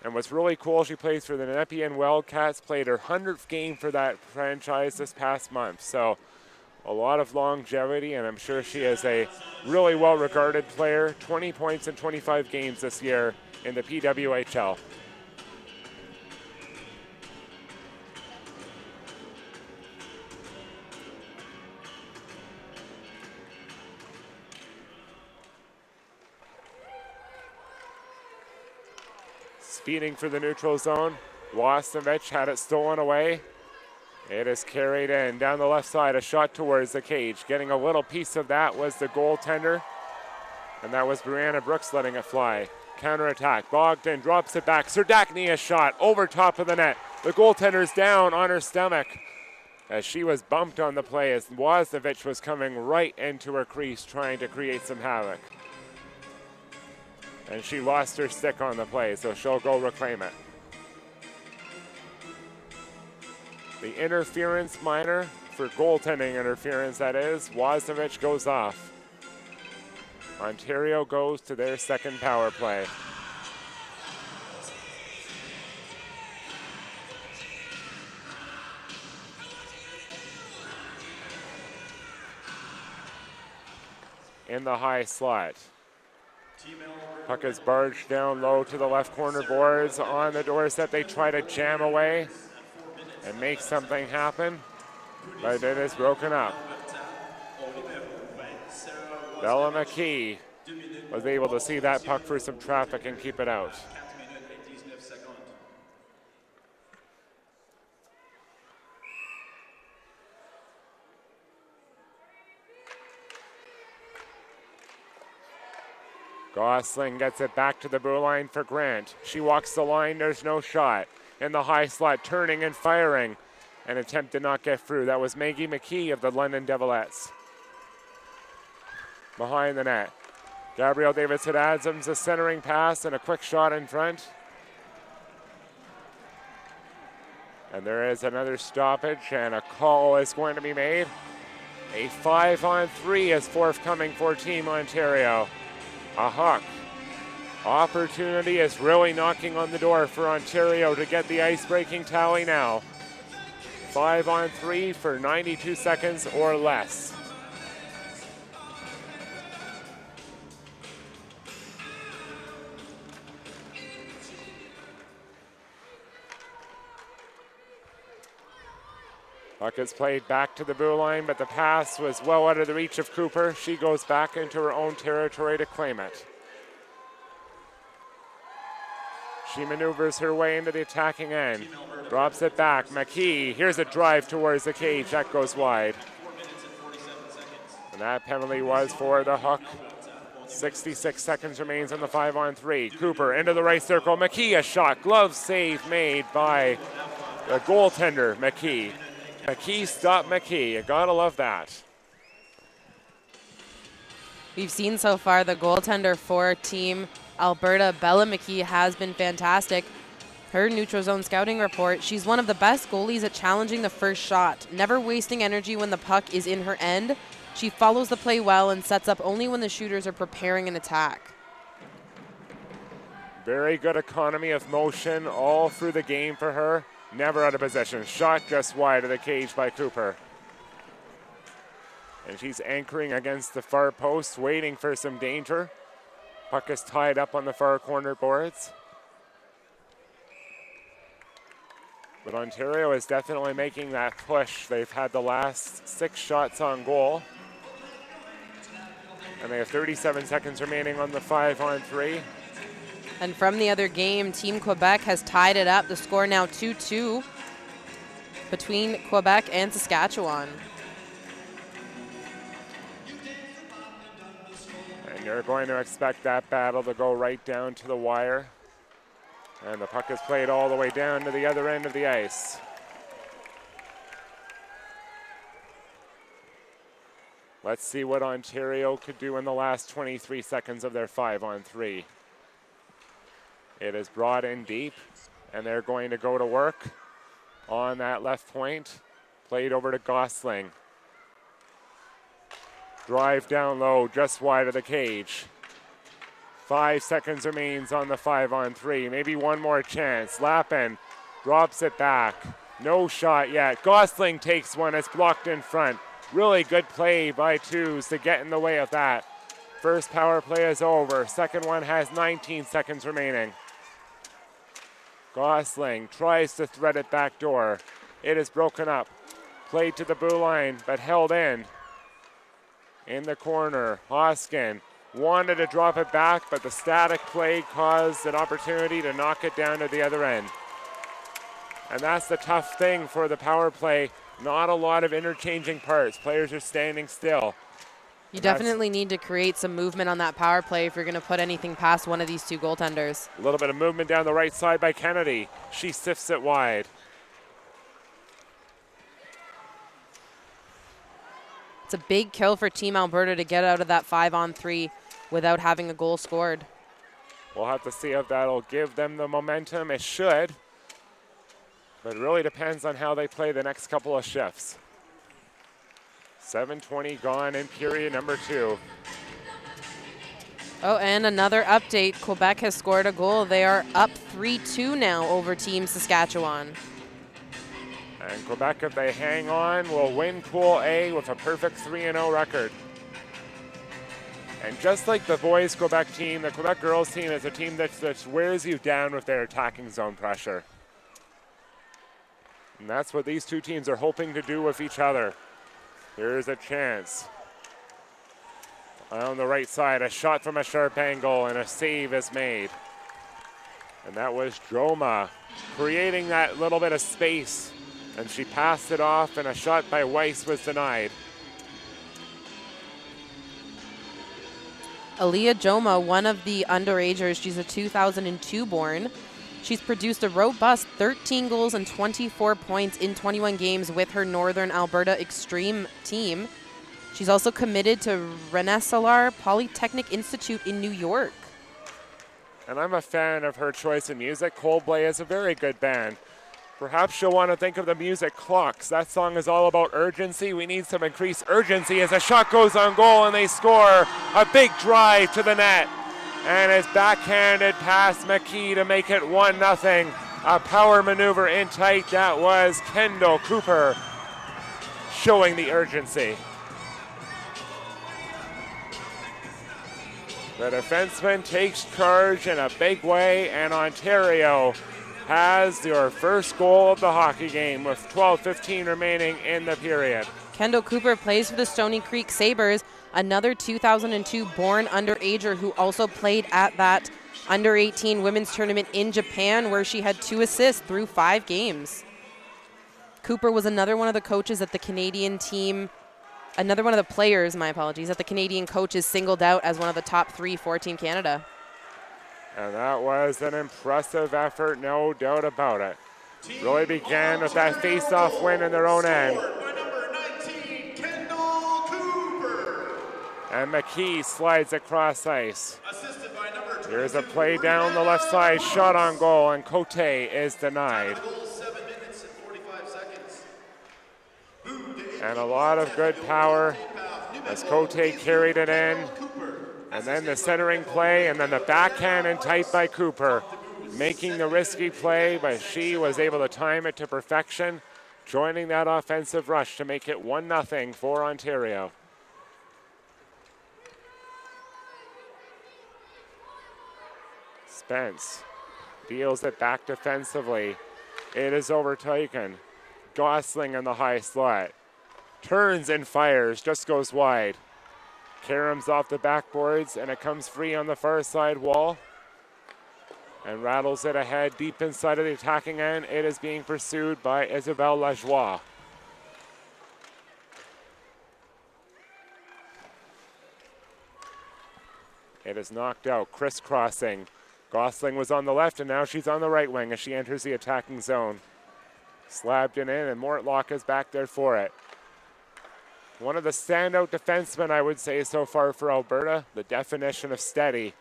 [SPEAKER 2] And what's really cool, she plays for the Nepean Wildcats, played her 100th game for that franchise this past month. So a lot of longevity, and I'm sure she is a really well-regarded player. 20 points in 25 games this year in the PWHL. Speeding for the neutral zone. Wasovich had it stolen away. It is carried in down the left side, a shot towards the cage. Getting a little piece of that was the goaltender, and that was Brianna Brooks letting it fly. Counterattack. Bogdan drops it back. Serdakny a shot over top of the net. The goaltender's down on her stomach as she was bumped on the play as Wasovich was coming right into her crease trying to create some havoc. And she lost her stick on the play, so she'll go reclaim it. The interference minor, for goaltending interference that is, Wasovich goes off. Ontario goes to their second power play. In the high slot. Puck is barged down low to the left corner boards. On the doorstep, they try to jam away and make something happen, but it is broken up. Bella McKee was able to see that puck through some traffic and keep it out. Gosling gets it back to the blue line for Grant. She walks the line, there's no shot. In the high slot, turning and firing. An attempt did not get through. That was Maggie McKee of the London Devilettes. Behind the net. Gabrielle Davidson Adams, a centering pass and a quick shot in front. And there is another stoppage and a call is going to be made. A 5-on-3 is forthcoming for Team Ontario. A hook. Opportunity is really knocking on the door for Ontario to get the ice-breaking tally now. 5-on-3 for 92 seconds or less. Puck is played back to the blue line, but the pass was well out of the reach of Cooper. She goes back into her own territory to claim it. She maneuvers her way into the attacking end. Drops it back. McKee, here's a drive towards the cage. That goes wide. And that penalty was for the hook. 66 seconds remains on the 5-on-3. Cooper into the right circle. McKee a shot. Glove save made by the goaltender, McKee. McKee stopped McKee. You gotta love that.
[SPEAKER 3] We've seen so far the goaltender for Team Alberta, Bella McKee, has been fantastic. Her neutral zone scouting report, she's one of the best goalies at challenging the first shot, never wasting energy when the puck is in her end. She follows the play well and sets up only when the shooters are preparing an attack.
[SPEAKER 2] Very good economy of motion all through the game for her. Never out of possession. Shot just wide of the cage by Cooper. And she's anchoring against the far post, waiting for some danger. Puck is tied up on the far corner boards. But Ontario is definitely making that push. They've had the last 6 shots on goal. And they have 37 seconds remaining on the 5-on-3.
[SPEAKER 3] And from the other game, Team Quebec has tied it up. The score now 2-2 between Quebec and Saskatchewan.
[SPEAKER 2] And you're going to expect that battle to go right down to the wire. And the puck is played all the way down to the other end of the ice. Let's see what Ontario could do in the last 23 seconds of their 5-on-3. It is brought in deep, and they're going to go to work on that left point. Played over to Gosling. Drive down low, just wide of the cage. 5 seconds remains on the 5-on-3. Maybe one more chance. Lappin drops it back. No shot yet. Gosling takes one. It's blocked in front. Really good play by twos to get in the way of that. First power play is over. Second one has 19 seconds remaining. Gosling tries to thread it back door. It is broken up. Played to the blue line, but held in. In the corner, Hoskin wanted to drop it back, but the static play caused an opportunity to knock it down to the other end. And that's the tough thing for the power play. Not a lot of interchanging parts. Players are standing still.
[SPEAKER 3] You definitely need to create some movement on that power play if you're going to put anything past one of these two goaltenders.
[SPEAKER 2] A little bit of movement down the right side by Kennedy. She sifts it wide.
[SPEAKER 3] It's a big kill for Team Alberta to get out of that 5-on-3 without having a goal scored.
[SPEAKER 2] We'll have to see if that'll give them the momentum. It should. But it really depends on how they play the next couple of shifts. 7:20 gone in period number 2.
[SPEAKER 3] Oh, and another update. Quebec has scored a goal. They are up 3-2 now over Team Saskatchewan.
[SPEAKER 2] And Quebec, if they hang on, will win Pool A with a perfect 3-0 record. And just like the boys Quebec team, the Quebec girls team is a team that wears you down with their attacking zone pressure. And that's what these two teams are hoping to do with each other. Here's a chance. On the right side, a shot from a sharp angle, and a save is made. And that was Droma creating that little bit of space. And she passed it off, and a shot by Weiss was denied.
[SPEAKER 3] Aaliyah Joma, one of the underagers, she's a 2002 born. She's produced a robust 13 goals and 24 points in 21 games with her Northern Alberta Extreme team. She's also committed to Rensselaer Polytechnic Institute in New York.
[SPEAKER 2] And I'm a fan of her choice in music. Coldplay is a very good band. Perhaps you'll want to think of the music Clocks. That song is all about urgency. We need some increased urgency as a shot goes on goal and they score. A big drive to the net. And it's backhanded past McKee to make it 1-0. A power maneuver in tight. That was Kendall Cooper showing the urgency. The defenseman takes charge in a big way, and Ontario has their first goal of the hockey game with 12:15 remaining in the period.
[SPEAKER 3] Kendall Cooper plays for the Stony Creek Sabres, another 2002 born underager who also played at that under-18 women's tournament in Japan where she had 2 assists through 5 games. Cooper was another one of the coaches at the Canadian team, another one of the players, my apologies, that the Canadian coaches singled out as one of the top 3 for Team Canada.
[SPEAKER 2] And that was an impressive effort, no doubt about it. Really began with that face-off win in their own end.
[SPEAKER 1] By number 19, Kendall Cooper.
[SPEAKER 2] And McKee slides across ice.
[SPEAKER 1] Assisted by number 22.
[SPEAKER 2] Here's a play down the left side, shot on goal, and Cote is denied.
[SPEAKER 1] Goal 7 minutes and 45 seconds.
[SPEAKER 2] And a lot of good power as Cote carried it in. And then the centering play, and then the backhand and tight by Cooper, making the risky play, but she was able to time it to perfection, joining that offensive rush to make it 1-0 for Ontario. Bentz deals it back defensively. It is overtaken. Gosling in the high slot. Turns and fires, just goes wide. Karam's off the backboards, and it comes free on the far side wall. And rattles it ahead deep inside of the attacking end. It is being pursued by Isabelle Lajoie. It is knocked out, crisscrossing. Gosling was on the left, and now she's on the right wing as she enters the attacking zone. Slabbed it in, and Mortlock is back there for it. One of the standout defensemen, I would say, so far for Alberta. The definition of steady.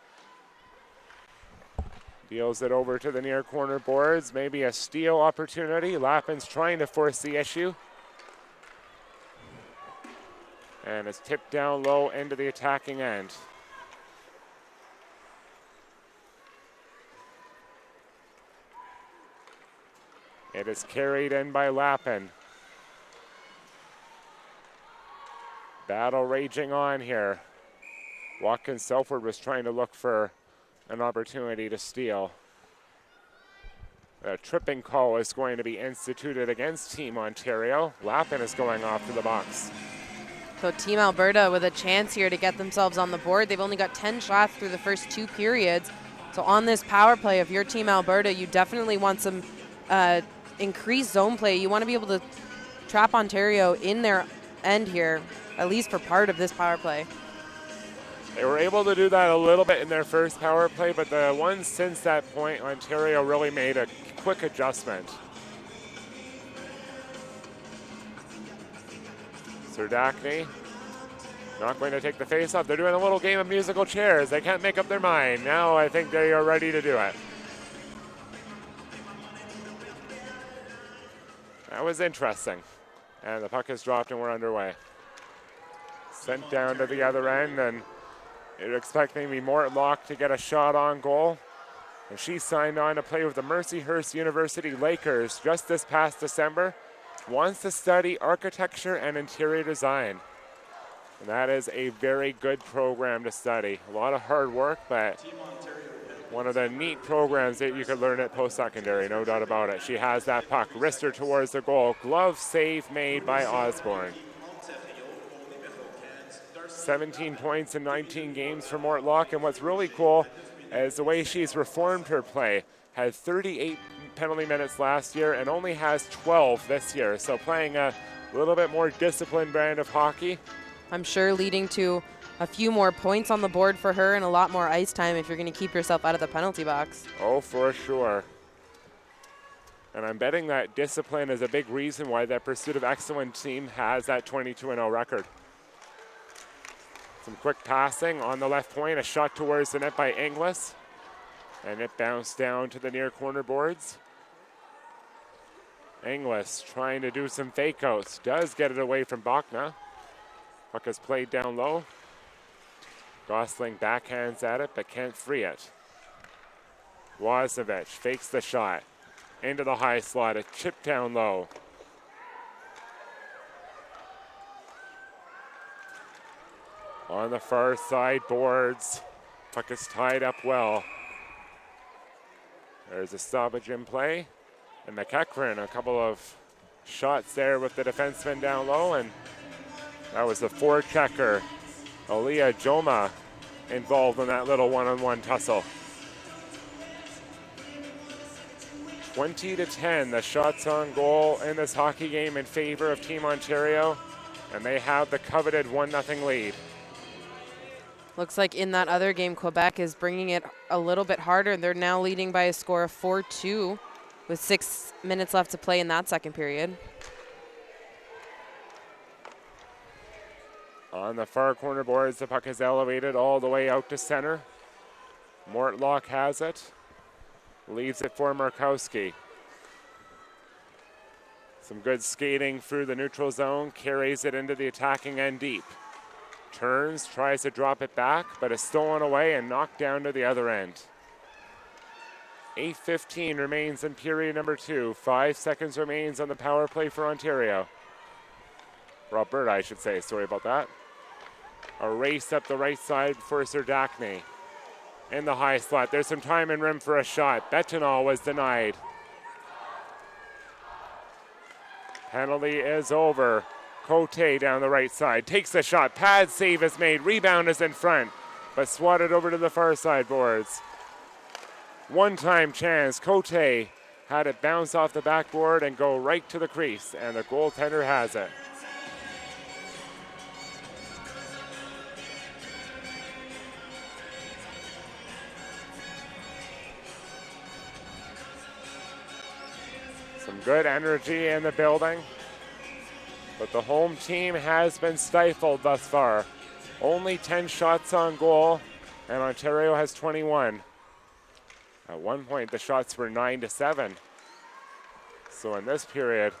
[SPEAKER 2] Deals it over to the near corner boards. Maybe a steal opportunity. Lappin's trying to force the issue. And it's tipped down low into the attacking end. It is carried in by Lappin. Battle raging on here. Watkins Selford was trying to look for an opportunity to steal. A tripping call is going to be instituted against Team Ontario. Lappin is going off to the box.
[SPEAKER 3] So Team Alberta with a chance here to get themselves on the board. They've only got 10 shots through the first 2 periods. So on this power play, if you're Team Alberta, you definitely want some increased zone play. You want to be able to trap Ontario in their end here, at least for part of this power play.
[SPEAKER 2] They were able to do that a little bit in their first power play, but the ones since that point, Ontario really made a quick adjustment. Serdachny not going to take the face off. They're doing a little game of musical chairs. They can't make up their mind. Now I think they are ready to do it. That was interesting. And the puck is dropped and we're underway. Sent down to the other end, and you're expecting me Mortlock to get a shot on goal. And she signed on to play with the Mercyhurst University Lakers just this past December. Wants to study architecture and interior design. And that is a very good program to study. A lot of hard work, but one of the neat programs that you could learn at post-secondary, no doubt about it. She has that puck, wristed towards the goal. Glove save made by Osborne. 17 points in 19 games for Mortlock, and what's really cool is the way she's reformed her play. Had 38 penalty minutes last year and only has 12 this year, so playing a little bit more disciplined brand of hockey.
[SPEAKER 3] I'm sure leading to a few more points on the board for her and a lot more ice time if you're going to keep yourself out of the penalty box.
[SPEAKER 2] Oh, for sure. And I'm betting that discipline is a big reason why that Pursuit of Excellence team has that 22-0 record. Some quick passing on the left point, a shot towards the net by Inglis. And it bounced down to the near corner boards. Inglis trying to do some fake outs. Does get it away from Bachna. Puck is played down low. Gosling backhands at it, but can't free it. Wozovich fakes the shot. Into the high slot, a chip down low. On the far side boards. Puck is tied up well. There's a stoppage in play. And McEachran, a couple of shots there with the defenseman down low, and that was the forechecker, Aaliyah Joma, involved in that little one-on-one tussle. 20-10, the shots on goal in this hockey game in favor of Team Ontario, and they have the coveted 1-0 lead.
[SPEAKER 3] Looks like in that other game, Quebec is bringing it a little bit harder. They're now leading by a score of 4-2 with 6 minutes left to play in that second period.
[SPEAKER 2] On the far corner boards, the puck is elevated all the way out to center. Mortlock has it. Leaves it for Markowski. Some good skating through the neutral zone. Carries it into the attacking end deep. Turns, tries to drop it back, but is stolen away and knocked down to the other end. 8:15 remains in period number 2. 5 seconds remains on the power play for Ontario. For Alberta, I should say. Sorry about that. A race up the right side for Serdachny. in the high slot. There's some time and room for a shot. Betanol was denied. Penalty is over. Cote down the right side. Takes the shot. Pad save is made. Rebound is in front, but swatted over to the far side boards. One-time chance. Cote had it bounce off the backboard and go right to the crease, and the goaltender has it. Some good energy in the building, but the home team has been stifled thus far. Only 10 shots on goal, and Ontario has 21. At one point, the shots were 9-7. So in this period,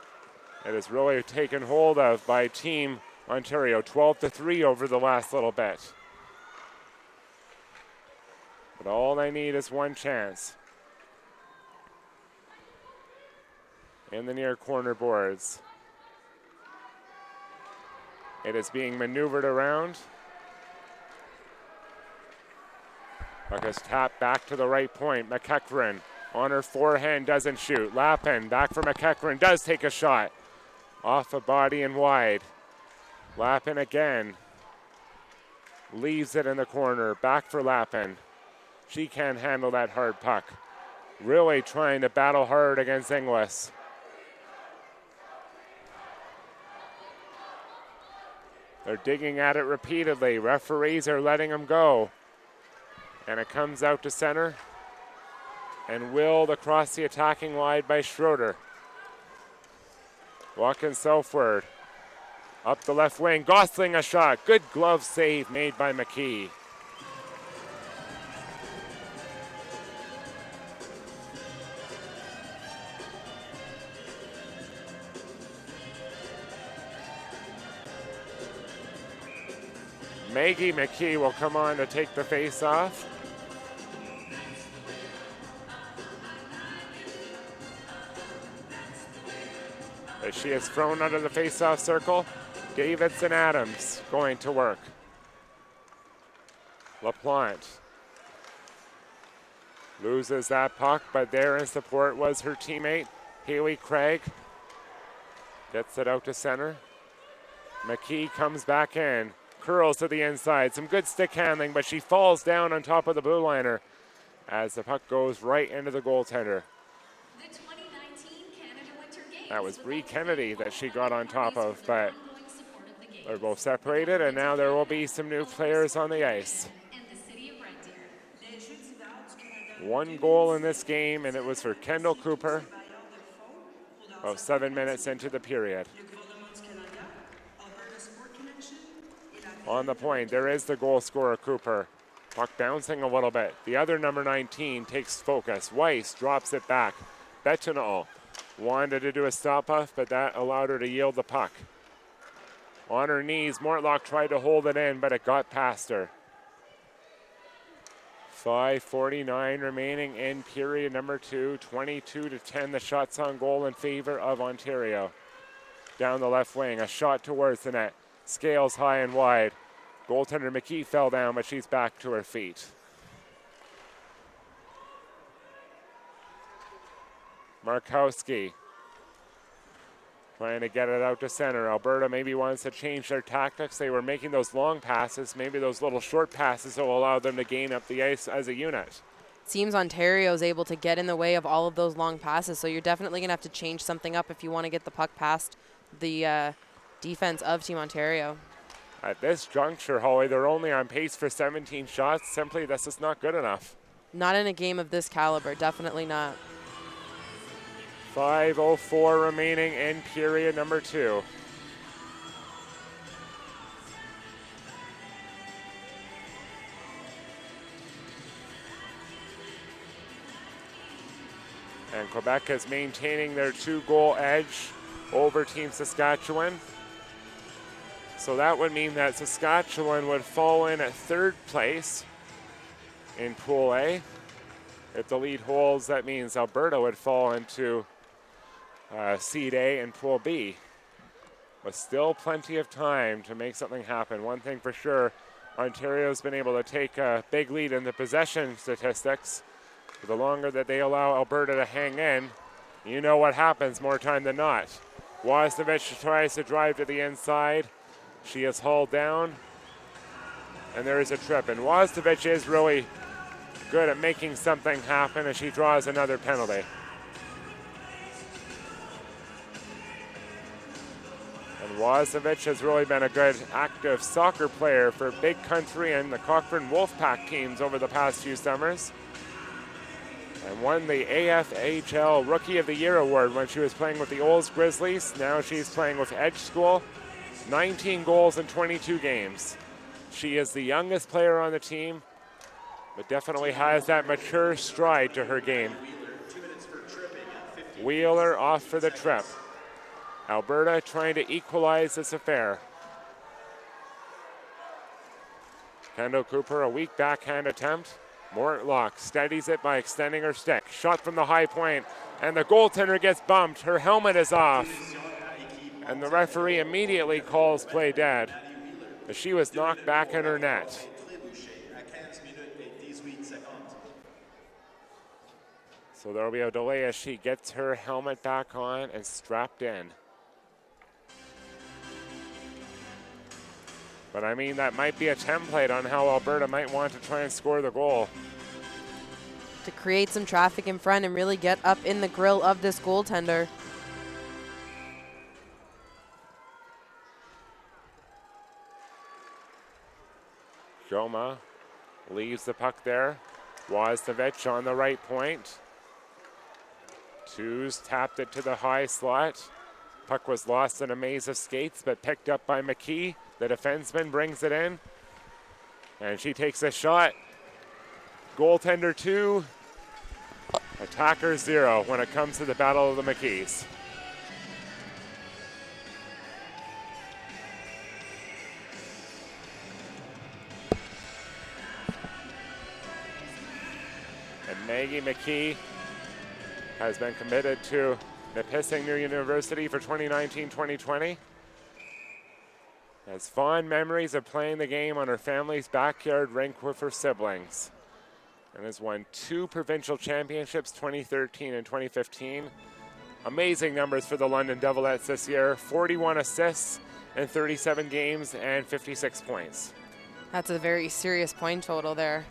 [SPEAKER 2] it is really taken hold of by Team Ontario, 12-3 over the last little bit. But all they need is one chance. In the near corner boards. It is being maneuvered around. Puck is tapped back to the right point. McEachran on her forehand doesn't shoot. Lappin back for McEachran, does take a shot. Off a body and wide. Lappin again. Leaves it in the corner. Back for Lappin. She can't handle that hard puck. Really trying to battle hard against Inglis. They're digging at it repeatedly. Referees are letting them go. And it comes out to center. And willed across the attacking line by Schroeder. Walking southward. Up the left wing. Gosling a shot. Good glove save made by McKee. Maggie McKee will come on to take the face-off. As she is thrown under the face-off circle, Davidson Adams going to work. LaPlante loses that puck, but there in support was her teammate, Haley Craig. Gets it out to center. McKee comes back in. Curls to the inside. Some good stick handling, but she falls down on top of the blue liner as the puck goes right into the goaltender.
[SPEAKER 4] The 2019 Canada Winter Games.
[SPEAKER 2] That was Bree Kennedy that she got on top of, but they're both separated, and now there will be some new players on the ice.
[SPEAKER 4] And the city of Red Deer.
[SPEAKER 2] One goal in this game, and it was for Kendall Cooper. About 7 minutes into the period. On the point, there is the goal scorer, Cooper. Puck bouncing a little bit. The other number 19 takes focus. Weiss drops it back. Betanol wanted to do a stop-off, but that allowed her to yield the puck. On her knees, Mortlock tried to hold it in, but it got past her. 5:49 remaining in period number 2. 22-10, the shots on goal in favor of Ontario. Down the left wing, a shot towards the net. Scales high and wide. Goaltender McKee fell down, but she's back to her feet. Markowski trying to get it out to center. Alberta maybe wants to change their tactics. They were making those long passes. Maybe those little short passes will allow them to gain up the ice as a unit.
[SPEAKER 3] It seems Ontario is able to get in the way of all of those long passes, so you're definitely going to have to change something up if you want to get the puck past the defense of Team Ontario.
[SPEAKER 2] At this juncture, Holly, they're only on pace for 17 shots. Simply, this is not good enough.
[SPEAKER 3] Not in a game of this caliber, definitely not.
[SPEAKER 2] 5:04 remaining in period number 2. And Quebec is maintaining their 2-goal edge over Team Saskatchewan. So that would mean that Saskatchewan would fall in at 3rd place in Pool A. If the lead holds, that means Alberta would fall into Seed A and Pool B. But still plenty of time to make something happen. One thing for sure, Ontario's been able to take a big lead in the possession statistics. The longer that they allow Alberta to hang in, you know what happens more time than not. Wozniewicz tries to drive to the inside. She is hauled down, and there is a trip. And Wozniewicz is really good at making something happen as she draws another penalty. And Wozniewicz has really been a good active soccer player for Big Country and the Cochrane Wolfpack teams over the past few summers. And won the AFHL Rookie of the Year award when she was playing with the Olds Grizzlies. Now she's playing with Edge School. 19 goals in 22 games. She is the youngest player on the team, but definitely has that mature stride to her game. Wheeler off for the trip. Alberta trying to equalize this affair. Kendall Cooper, a weak backhand attempt. Mortlock steadies it by extending her stick. Shot from the high point, and the goaltender gets bumped. Her helmet is off, and the referee immediately calls play dead as she was knocked back in her net. So there will be a delay as she gets her helmet back on and strapped in. But I mean, that might be a template on how Alberta might want to try and score the goal.
[SPEAKER 3] To create some traffic in front and really get up in the grill of this goaltender.
[SPEAKER 2] Joma leaves the puck there. Wozniewicz on the right point. Twos tapped it to the high slot. Puck was lost in a maze of skates, but picked up by McKee. The defenseman brings it in, and she takes a shot. Goaltender 2, attacker 0 when it comes to the Battle of the McKees. And Maggie McKee has been committed to Nipissing University for 2019-2020. Has fond memories of playing the game on her family's backyard rink with her siblings, and has won 2 provincial championships, 2013 and 2015. Amazing numbers for the London Devilettes this year. 41 assists in 37 games and 56 points.
[SPEAKER 3] That's a very serious point total there.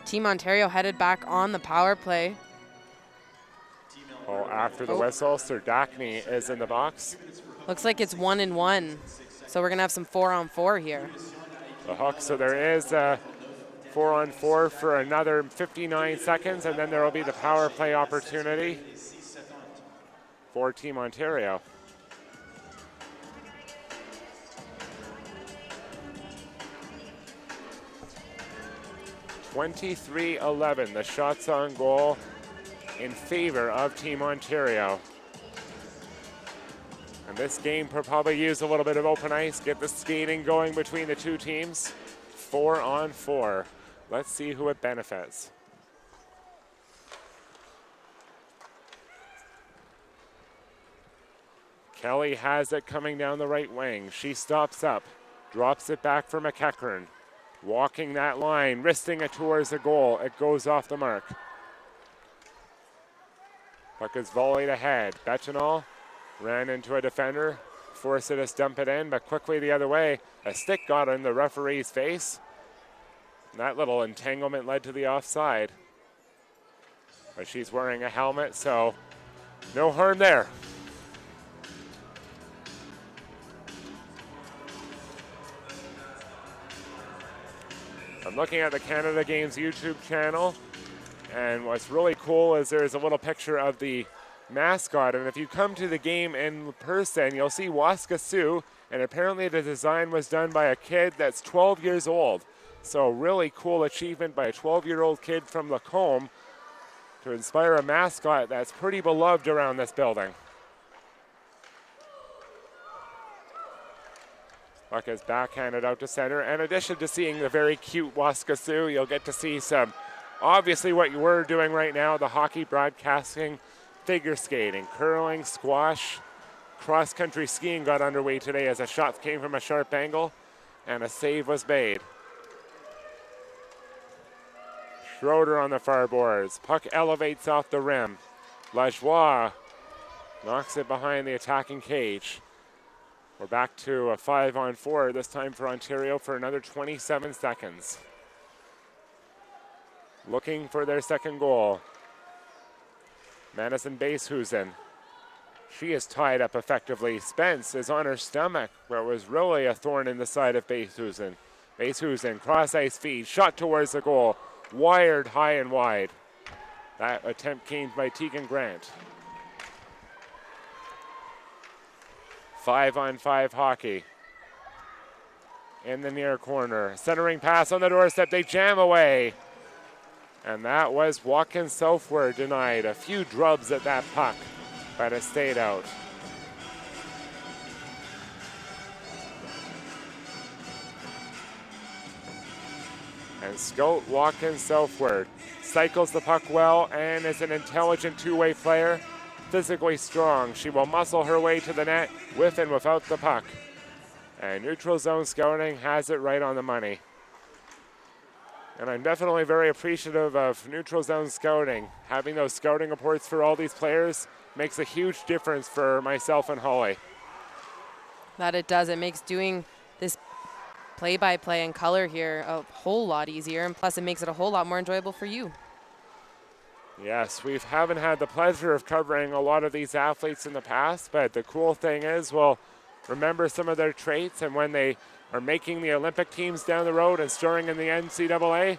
[SPEAKER 3] Team Ontario headed back on the power play.
[SPEAKER 2] Oh, after the whistle, Sir Dackney is in the box.
[SPEAKER 3] Looks like it's 1-1. So we're going to have some 4-on-4 here.
[SPEAKER 2] The hook, so there is a 4-on-4 for another 59 seconds, and then there will be the power play opportunity for Team Ontario. (23-11), the shots on goal in favor of Team Ontario. And this game will probably use a little bit of open ice, get the skating going between the two teams. 4-on-4. Let's see who it benefits. Kelly has it coming down the right wing. She stops up, drops it back for McEachern. Walking that line, wristing it towards the goal. It goes off the mark. Puck is volleyed ahead. Bettinall ran into a defender, forced it to dump it in, but quickly the other way. A stick got in the referee's face. And that little entanglement led to the offside. But she's wearing a helmet, so no harm there. I'm looking at the Canada Games YouTube channel, and what's really cool is there's a little picture of the mascot, and if you come to the game in person, you'll see Waska Sioux, and apparently the design was done by a kid that's 12 years old. So really cool achievement by a 12-year-old kid from Lacombe to inspire a mascot that's pretty beloved around this building. Puck is backhanded out to center. In addition to seeing the very cute Waska Sioux, you'll get to see some, obviously what you were doing right now, the hockey broadcasting, figure skating, curling, squash, cross-country skiing got underway today as a shot came from a sharp angle. and a save was made. Schroeder on the far boards. Puck elevates off the rim. Lajoie knocks it behind the attacking cage. We're back to a 5-on-4, this time for Ontario for another 27 seconds. Looking for their second goal. Madison Basehusen. She is tied up effectively. Spence is on her stomach, but it was really a thorn in the side of Basehusen. Basehusen, cross-ice feed, shot towards the goal. Wired high and wide. That attempt came by Tegan Grant. 5-on-5 hockey. In the near corner. Centering pass on the doorstep. They jam away. And that was Watkins southward denied. A few drubs at that puck, but it stayed out. And Scout Watkins southward. Cycles the puck well and is an intelligent two-way player. Physically strong. She will muscle her way to the net with and without the puck. And neutral zone scouting has it right on the money. And I'm definitely very appreciative of neutral zone scouting. Having those scouting reports for all these players makes a huge difference for myself and Holly.
[SPEAKER 3] That it does. It makes doing this play-by-play in color here a whole lot easier, and plus it makes it a whole lot more enjoyable for you.
[SPEAKER 2] Yes, we haven't had the pleasure of covering a lot of these athletes in the past, but the cool thing is we'll remember some of their traits, and when they are making the Olympic teams down the road and starring in the NCAA,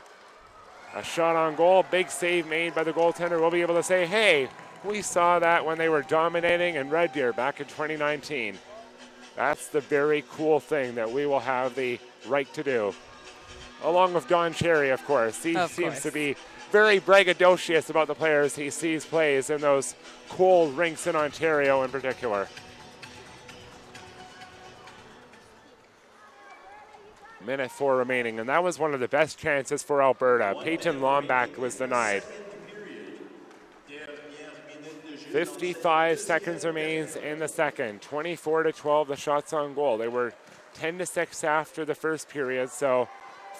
[SPEAKER 2] a shot on goal, big save made by the goaltender, we'll be able to say, hey, we saw that when they were dominating in Red Deer back in 2019. That's the very cool thing that we will have the right to do. Along with Don Cherry, of course. He seems to be very braggadocious about the players he sees plays in those cold rinks in Ontario in particular. Minute 4 remaining, and that was one of the best chances for Alberta. Peyton Lombak was denied. 55 seconds remains in the second. 24-12 the shots on goal. They were 10-6 after the first period, so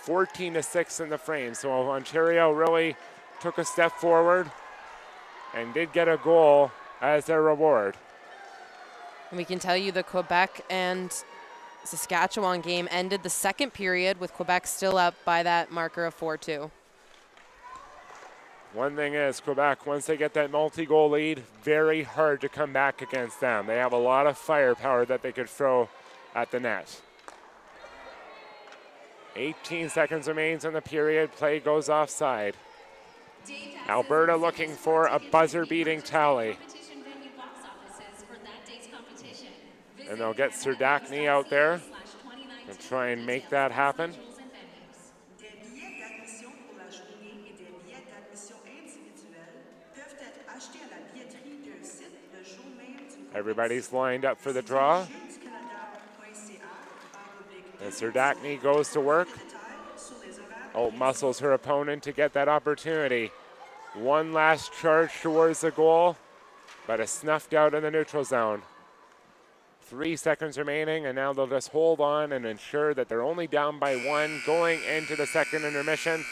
[SPEAKER 2] 14-6 in the frame. So Ontario really took a step forward and did get a goal as their reward.
[SPEAKER 3] And we can tell you the Quebec and Saskatchewan game ended the second period with Quebec still up by that marker of 4-2.
[SPEAKER 2] One thing is, Quebec, once they get that multi-goal lead, very hard to come back against them. They have a lot of firepower that they could throw at the net. 18 seconds remains in the period. Play goes offside. Alberta looking for a buzzer-beating tally. And they'll get Serdachny out there and try and make that happen. Everybody's lined up for the draw. And Serdachny goes to work. Outmuscles her opponent to get that opportunity. One last charge towards the goal, but it's snuffed out in the neutral zone. 3 seconds remaining, and now they'll just hold on and ensure that they're only down by 1 going into the second intermission.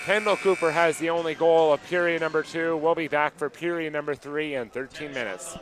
[SPEAKER 2] Kendall Cooper has the only goal of period number 2. We'll be back for period number 3 in 13 minutes.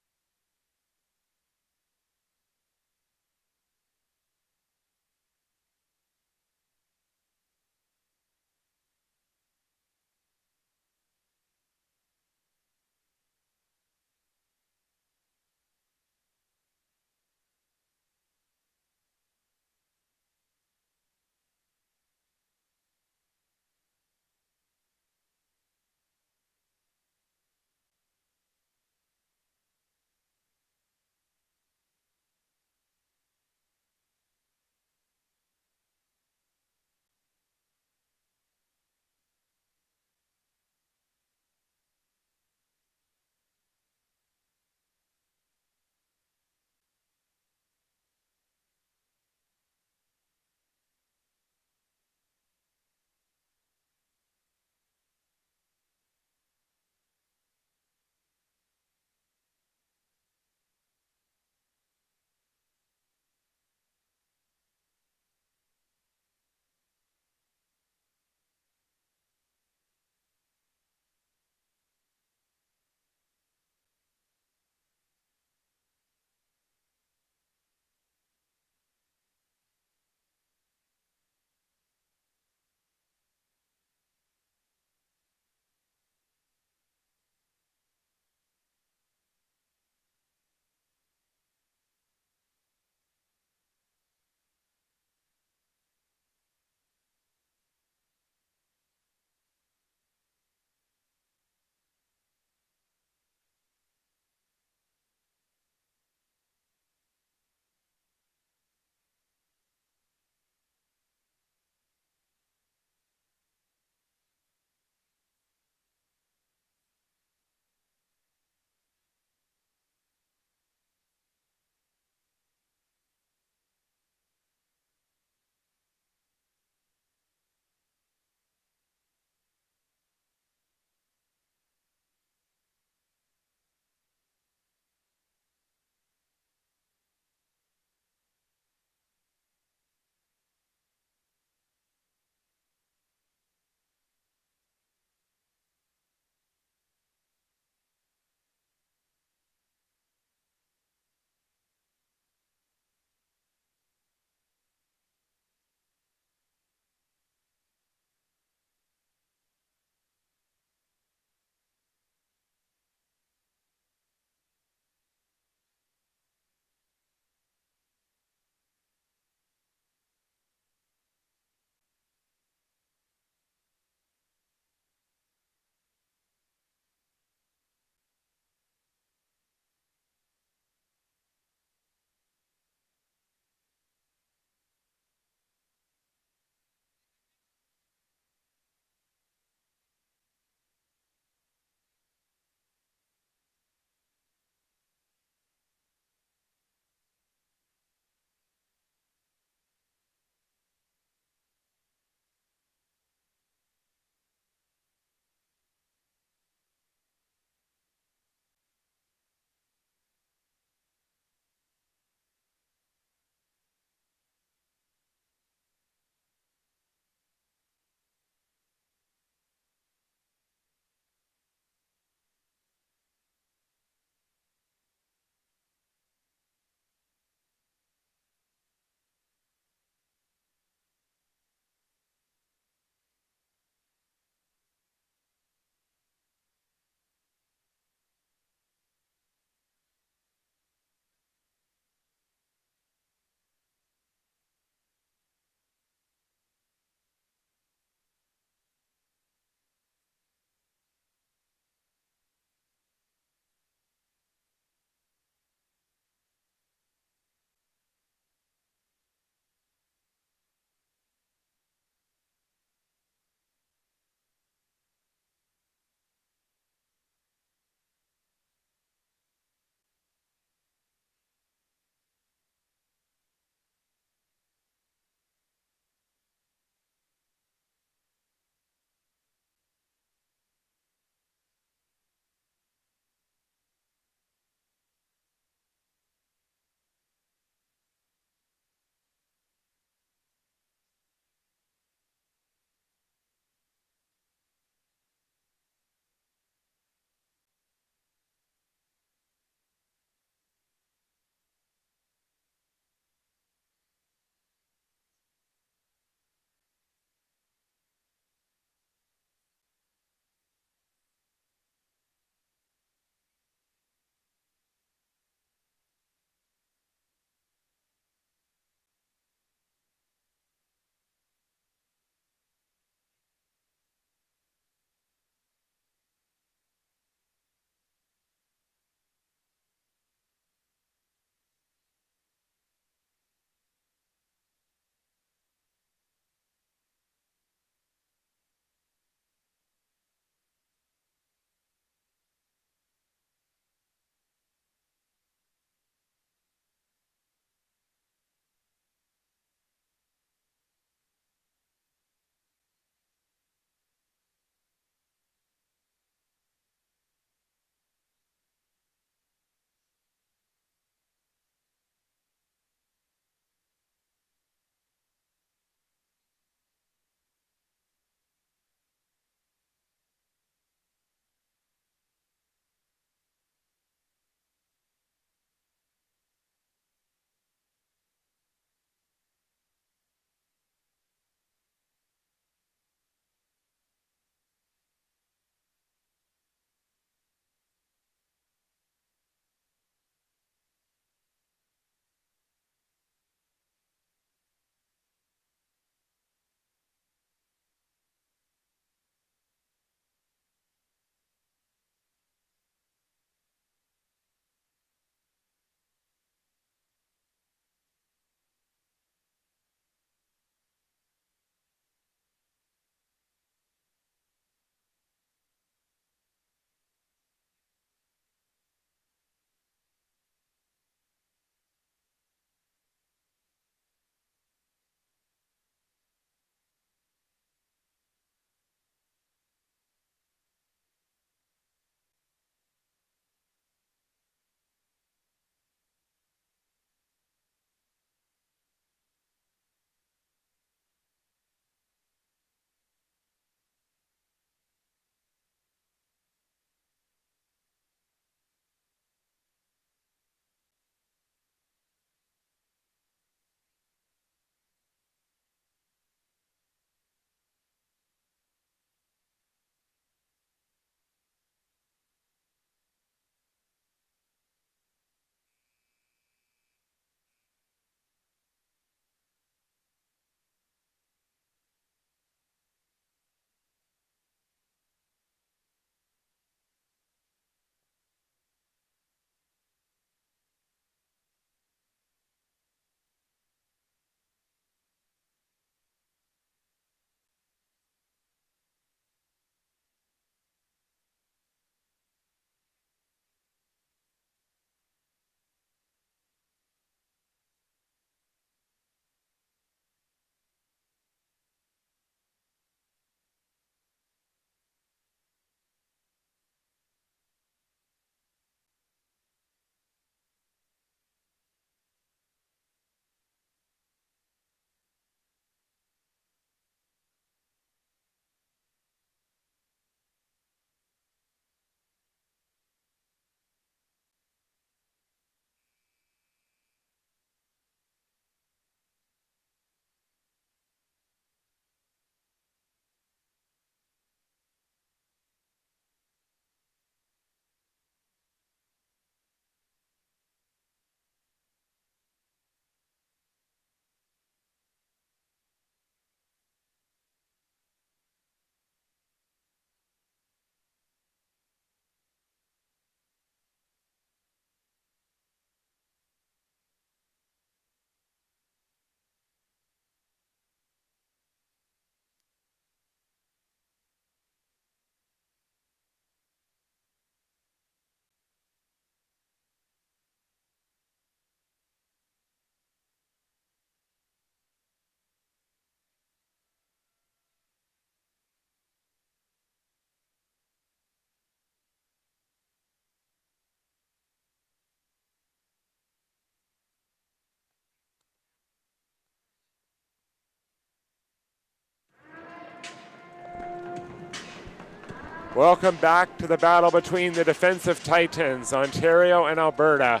[SPEAKER 2] Welcome back to the battle between the defensive titans, Ontario and Alberta.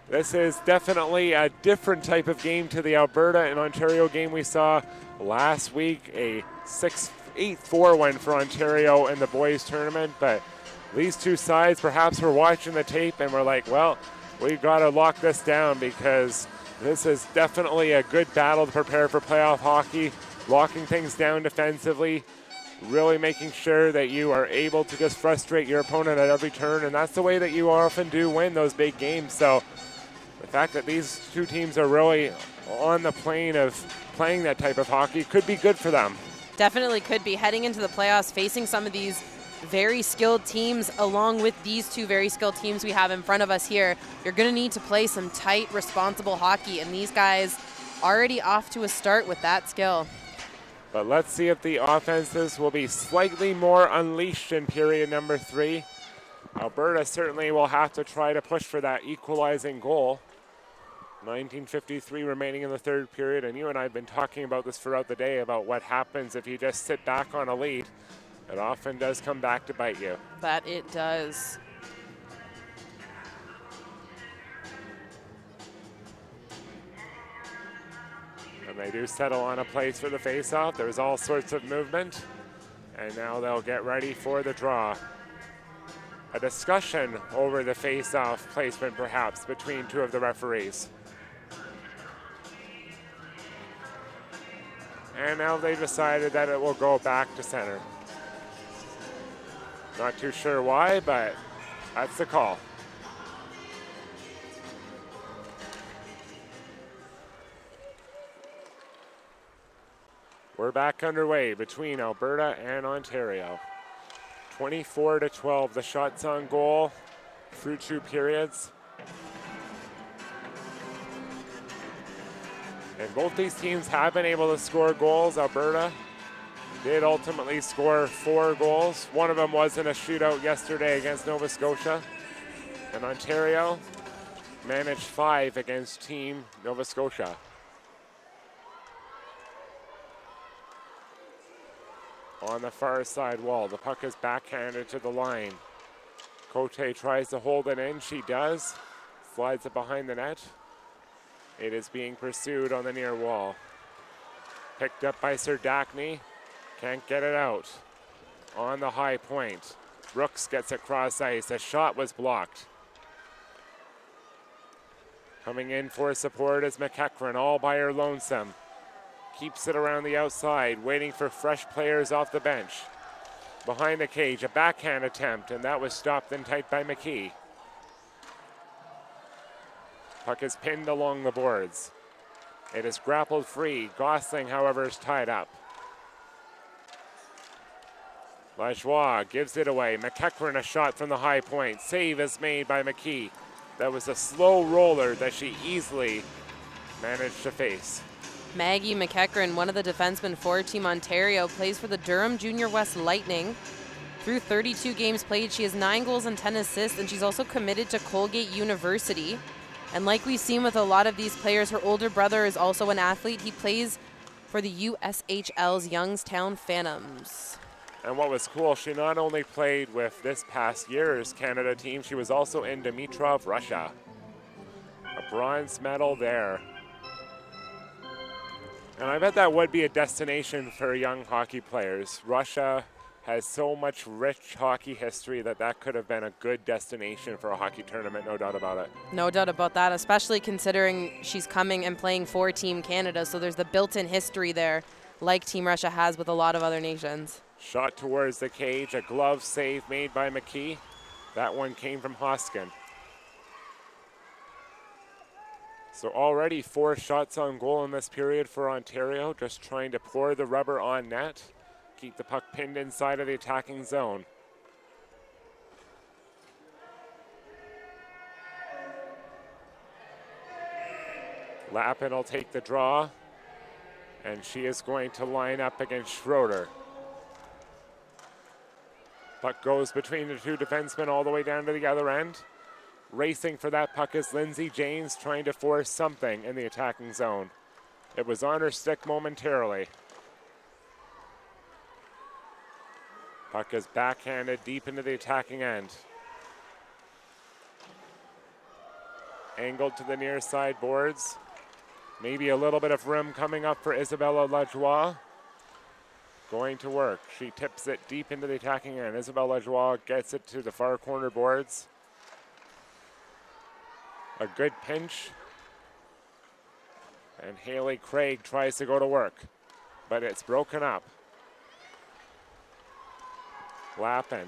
[SPEAKER 2] This is definitely a different type of game to the Alberta and Ontario game we saw last week, a 8-4 win for Ontario in the boys tournament. But these two sides, perhaps we're watching the tape and we're like, well, we've got to lock this down because this is definitely a good battle to prepare for playoff hockey, locking things down defensively, really making sure that you are able to just frustrate your opponent at every turn, and that's the way that you often do win those big games. So the fact that these two teams are really on the plane of playing that type of hockey could be good for them.
[SPEAKER 3] Definitely could be. Heading into the playoffs, facing some of these very skilled teams along with these two very skilled teams we have in front of us here, you're going to need to play some tight, responsible hockey, and these guys already off to a start with that skill.
[SPEAKER 2] But let's see if the offenses will be slightly more unleashed in period number 3. Alberta certainly will have to try to push for that equalizing goal. 19:53 remaining in the third period, and you and I have been talking about this throughout the day about what happens if you just sit back on a lead. It often does come back to bite you.
[SPEAKER 3] That it does.
[SPEAKER 2] And they do settle on a place for the face-off. There's all sorts of movement. And now they'll get ready for the draw. A discussion over the face-off placement, perhaps, between two of the referees. And now they decided that it will go back to center. Not too sure why, but that's the call. We're back underway between Alberta and Ontario. 24-12, the shots on goal through 2 periods. And both these teams have been able to score goals. Alberta did ultimately score 4 goals. One of them was in a shootout yesterday against Nova Scotia. And Ontario managed 5 against Team Nova Scotia. On the far side wall, the puck is backhanded to the line. Cote tries to hold it in, she does. Slides it behind the net. It is being pursued on the near wall. Picked up by Serdachny, can't get it out. On the high point, Brooks gets it cross ice, a shot was blocked. Coming in for support is McEachran, all by her lonesome. Keeps it around the outside, waiting for fresh players off the bench. Behind the cage, a backhand attempt, and that was stopped in tight by McKee. Puck is pinned along the boards. It is grappled free. Gosling, however, is tied up. Lajoie gives it away. McEachran a shot from the high point. Save is made by McKee. That was a slow roller that she easily managed to face.
[SPEAKER 3] Maggie McEachran, one of the defensemen for Team Ontario, plays for the Durham Junior West Lightning. Through 32 games played, she has 9 goals and 10 assists, and she's also committed to Colgate University. And like we've seen with a lot of these players, her older brother is also an athlete. He plays for the USHL's Youngstown Phantoms.
[SPEAKER 2] And what was cool, she not only played with this past year's Canada team, she was also in Dimitrov, Russia. A bronze medal there. And I bet that would be a destination for young hockey players. Russia has so much rich hockey history that could have been a good destination for a hockey tournament, no doubt about it.
[SPEAKER 3] No doubt about that, especially considering she's coming and playing for Team Canada, so there's the built-in history there, like Team Russia has with a lot of other nations.
[SPEAKER 2] Shot towards the cage, a glove save made by McKee. That one came from Hoskin. So already 4 shots on goal in this period for Ontario, just trying to pour the rubber on net, keep the puck pinned inside of the attacking zone. Lappin will take the draw, and she is going to line up against Schroeder. Puck goes between the 2 defensemen all the way down to the other end. Racing for that puck is Lindsay James, trying to force something in the attacking zone. It was on her stick momentarily. Puck is backhanded deep into the attacking end. Angled to the near side boards. Maybe a little bit of room coming up for Isabella Lajoie. Going to work. She tips it deep into the attacking end. Isabella Lajoie gets it to the far corner boards. A good pinch. And Haley Craig tries to go to work, but it's broken up. Lappin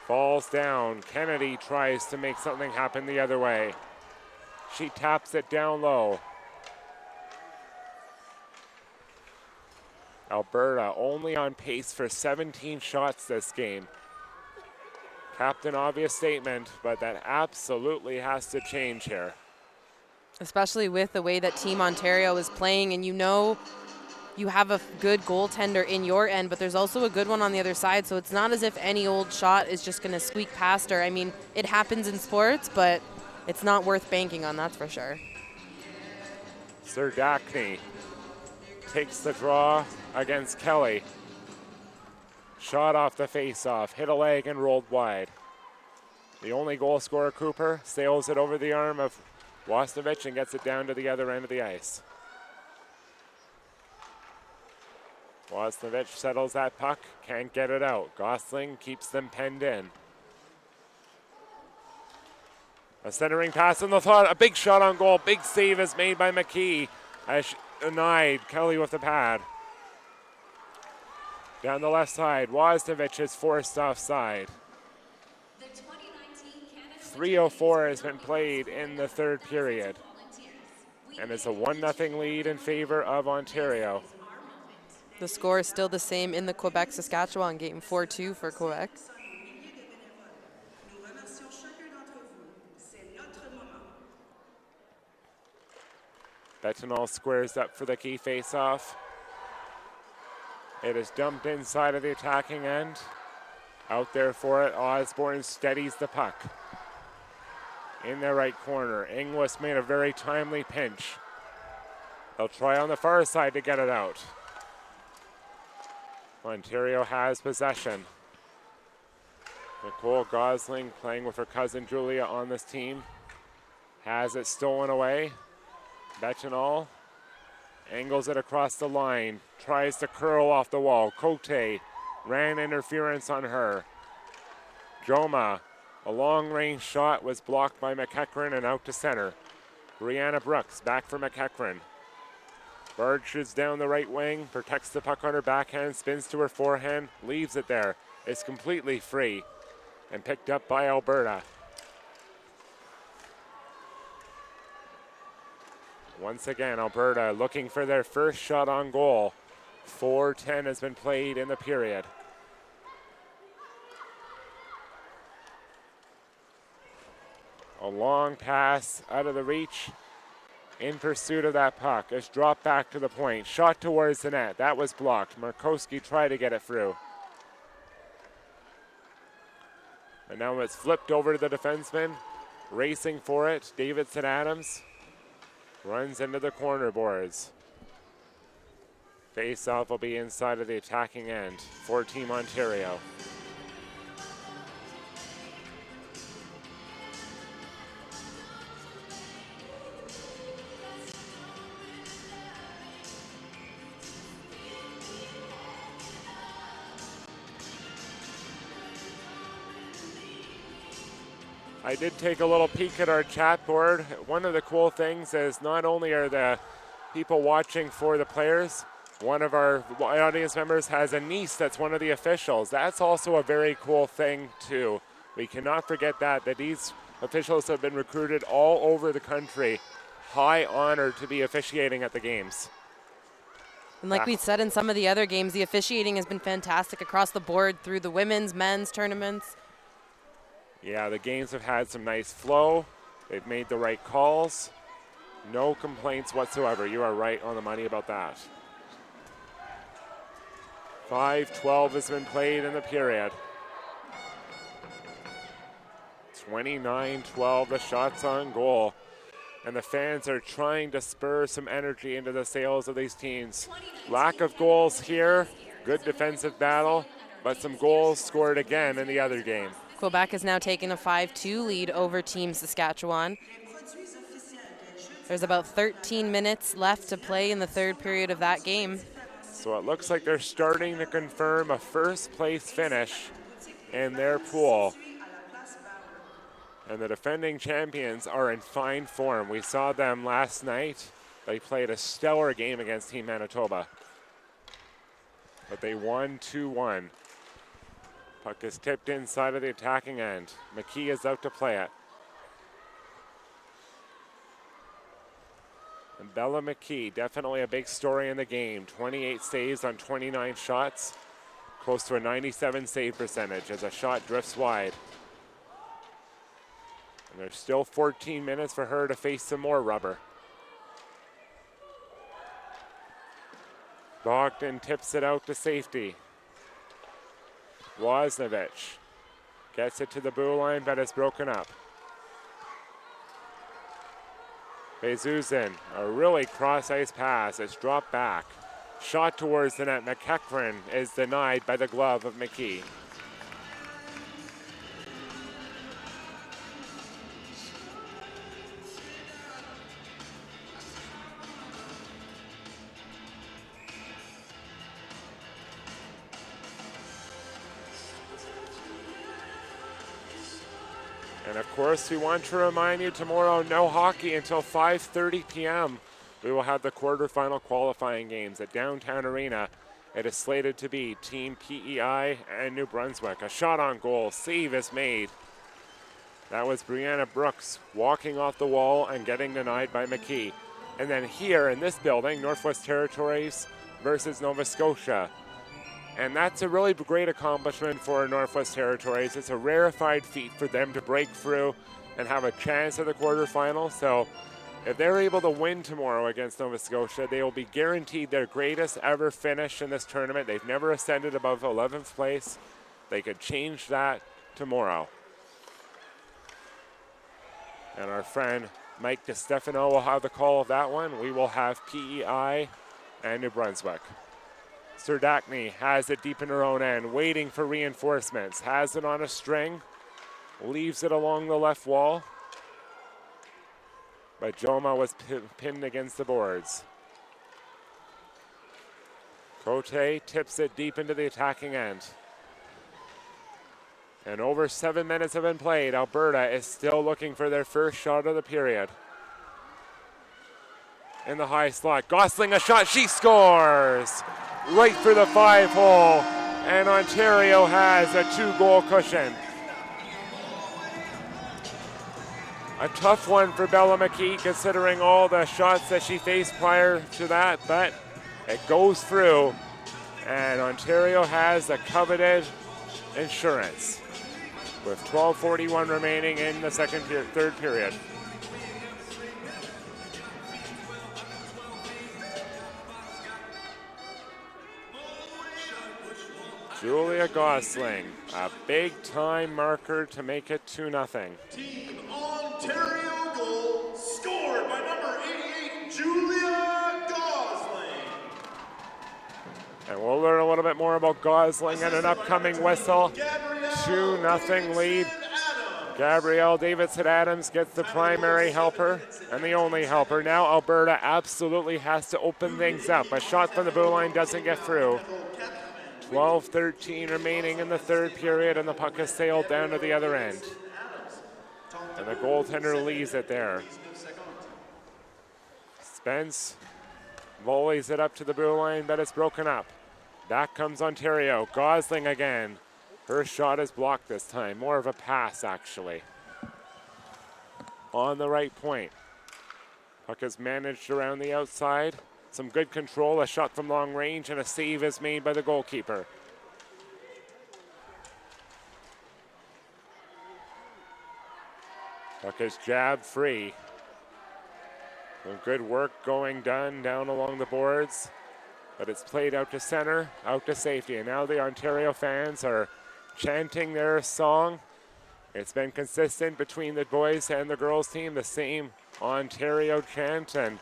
[SPEAKER 2] falls down. Kennedy tries to make something happen the other way. She taps it down low. Alberta only on pace for 17 shots this game. Captain obvious statement, but that absolutely has to change here.
[SPEAKER 3] Especially with the way that Team Ontario is playing, and you know you have a good goaltender in your end, but there's also a good one on the other side, so it's not as if any old shot is just going to squeak past her. I mean, it happens in sports, but it's not worth banking on, that's for sure.
[SPEAKER 2] Serdachny takes the draw against Kelly. Shot off the face-off, hit a leg and rolled wide. The only goal scorer, Cooper, sails it over the arm of Wasnovich and gets it down to the other end of the ice. Wasnovich settles that puck, can't get it out. Gosling keeps them penned in. A centering pass in the thought, a big shot on goal. Big save is made by McKee as she denied Kelly with the pad. Down the left side, Wasnovich is forced offside. 3:04 has been played in the third period. And it's a 1-0 lead in favor of Ontario.
[SPEAKER 3] The score is still the same in the Quebec-Saskatchewan game, 4-2 for Quebec.
[SPEAKER 2] Betanol squares up for the key face-off. It is dumped inside of the attacking end. Out there for it, Osborne steadies the puck. In the right corner, Inglis made a very timely pinch. They'll try on the far side to get it out. Ontario has possession. Nicole Gosling, playing with her cousin Julia on this team, has it stolen away. Betanol angles it across the line, tries to curl off the wall. Cote ran interference on her. Joma, a long-range shot was blocked by McEachran and out to center. Brianna Brooks back for McEachran. Bird shoots down the right wing, protects the puck on her backhand, spins to her forehand, leaves it there. It's completely free and picked up by Alberta. Once again, Alberta looking for their first shot on goal. 4:10 has been played in the period. A long pass out of the reach in pursuit of that puck. It's dropped back to the point. Shot towards the net. That was blocked. Markowski tried to get it through. And now it's flipped over to the defenseman. Racing for it, Davidson Adams. Runs into the corner boards. Face-off will be inside of the attacking end for Team Ontario. I did take a little peek at our chat board. One of the cool things is not only are the people watching for the players, one of our audience members has a niece that's one of the officials. That's also a very cool thing too. We cannot forget that these officials have been recruited all over the country. High honor to be officiating at the games.
[SPEAKER 3] And like we said in some of the other games, the officiating has been fantastic across the board through the women's, men's tournaments.
[SPEAKER 2] Yeah, the games have had some nice flow. They've made the right calls. No complaints whatsoever. You are right on the money about that. 5:12 has been played in the period. 29-12, the shots on goal. And the fans are trying to spur some energy into the sails of these teams. Lack of goals here. Good defensive battle. but some goals scored again in the other game.
[SPEAKER 3] Quebec has now taken a 5-2 lead over Team Saskatchewan. There's about 13 minutes left to play in the third period of that game.
[SPEAKER 2] So it looks like they're starting to confirm a first place finish in their pool. And the defending champions are in fine form. We saw them last night. They played a stellar game against Team Manitoba. But they won 2-1. Puck is tipped inside of the attacking end. McKee is out to play it. And Bella McKee, definitely a big story in the game. 28 saves on 29 shots, close to a 97 save percentage as a shot drifts wide. And there's still 14 minutes for her to face some more rubber. Bogdan tips it out to safety. Wozniewicz gets it to the blue line, but it's broken up. Bezuzin, a really cross-ice pass. It's dropped back. Shot towards the net. McEachran is denied by the glove of McKee. And of course, we want to remind you tomorrow, no hockey until 5:30 p.m. We will have the quarterfinal qualifying games at Downtown Arena. It is slated to be Team PEI and New Brunswick. A shot on goal, save is made. That was Brianna Brooks walking off the wall and getting denied by McKee. And then here in this building, Northwest Territories versus Nova Scotia. And that's a really great accomplishment for Northwest Territories. It's a rarefied feat for them to break through and have a chance at the quarterfinals. So if they're able to win tomorrow against Nova Scotia, they will be guaranteed their greatest ever finish in this tournament. They've never ascended above 11th place. They could change that tomorrow. And our friend Mike DiStefano will have the call of that one. We will have PEI and New Brunswick. Serdachny has it deep in her own end, waiting for reinforcements. Has it on a string, leaves it along the left wall. But Joma was pinned against the boards. Cote tips it deep into the attacking end. And over 7 minutes have been played. Alberta is still looking for their first shot of the period. In the high slot, Gosling a shot, she scores! Right for the 5-hole, and Ontario has a 2-goal cushion. A tough one for Bella McKee considering all the shots that she faced prior to that, but it goes through, and Ontario has the coveted insurance with 12:41 remaining in the third period. Julia Gosling, a big-time marker to make it 2-0.
[SPEAKER 1] Team Ontario goal scored by number 88, Julia Gosling.
[SPEAKER 2] And we'll learn a little bit more about Gosling and an upcoming whistle. 2-0 lead. Gabrielle Davidson-Adams gets the primary helper and the only helper. Now Alberta absolutely has to open things up. A shot from the blue line doesn't get through. 12:13 remaining in the third period, and the puck has sailed down to the other end. And the goaltender leaves it there. Spence volleys it up to the blue line, but it's broken up. Back comes Ontario. Gosling again. Her shot is blocked this time. More of a pass, actually. On the right point. Puck is managed around the outside. Some good control, a shot from long range, and a save is made by the goalkeeper. Puck is jabbed free. Some good work done down along the boards, but it's played out to center, out to safety, and now the Ontario fans are chanting their song. It's been consistent between the boys and the girls team, the same Ontario chant, and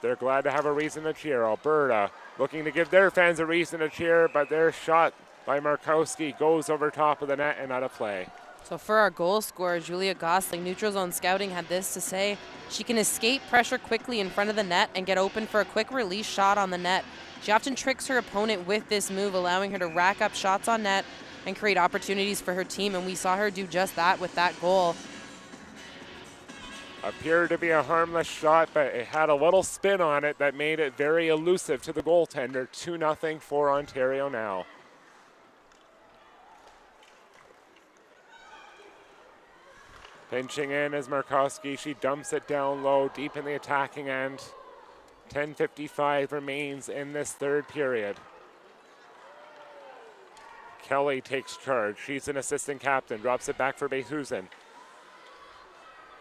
[SPEAKER 2] they're glad to have a reason to cheer. Alberta looking to give their fans a reason to cheer, but their shot by Markowski goes over top of the net and out of play.
[SPEAKER 3] So for our goal scorer, Julia Gosling, Neutral Zone Scouting had this to say: she can escape pressure quickly in front of the net and get open for a quick release shot on the net. She often tricks her opponent with this move, allowing her to rack up shots on net and create opportunities for her team, and we saw her do just that with that goal.
[SPEAKER 2] Appeared to be a harmless shot, but it had a little spin on it that made it very elusive to the goaltender. 2-0 for Ontario now. Pinching in is Markowski. She dumps it down low, deep in the attacking end. 10:55 remains in this third period. Kelly takes charge. She's an assistant captain. Drops it back for Behusen.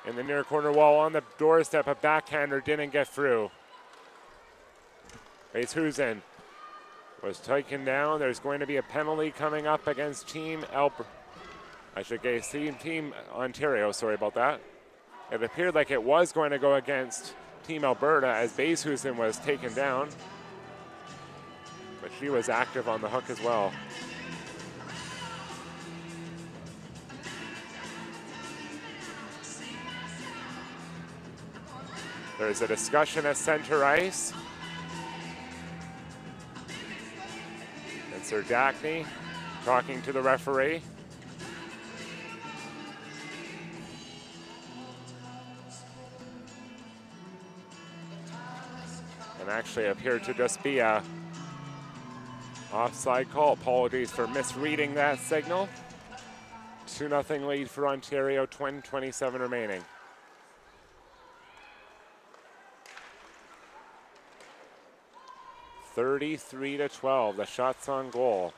[SPEAKER 2] In the near corner wall on the doorstep, a backhander didn't get through. Behusen was taken down. There's going to be a penalty coming up against Team Ontario, sorry about that. It appeared like it was going to go against Team Alberta as Behusen was taken down, but she was active on the hook as well. There's a discussion at center ice. And Sir Dackney talking to the referee. And actually appeared to just be a offside call. Apologies for misreading that signal. 2-0 lead for Ontario, 27 remaining. (33-12), the shots on goal.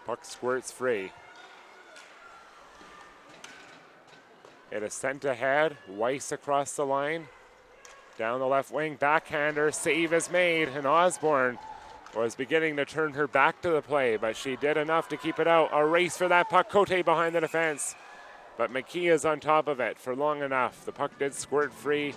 [SPEAKER 2] Puck squirts free. It is sent ahead. Weiss across the line. Down the left wing, backhander. Save is made, and Osborne was beginning to turn her back to the play, but she did enough to keep it out. A race for that puck. Cote behind the defense, but McKee is on top of it for long enough. The puck did squirt free.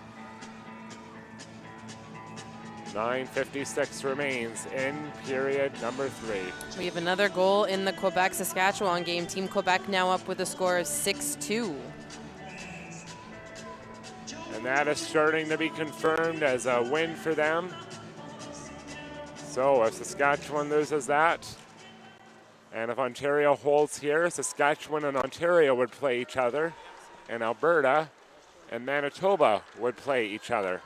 [SPEAKER 2] 9:56 remains in period number 3.
[SPEAKER 3] We have another goal in the Quebec-Saskatchewan game. Team Quebec now up with a score of 6-2.
[SPEAKER 2] And that is starting to be confirmed as a win for them. So if Saskatchewan loses that, and if Ontario holds here, Saskatchewan and Ontario would play each other, and Alberta and Manitoba would play each other.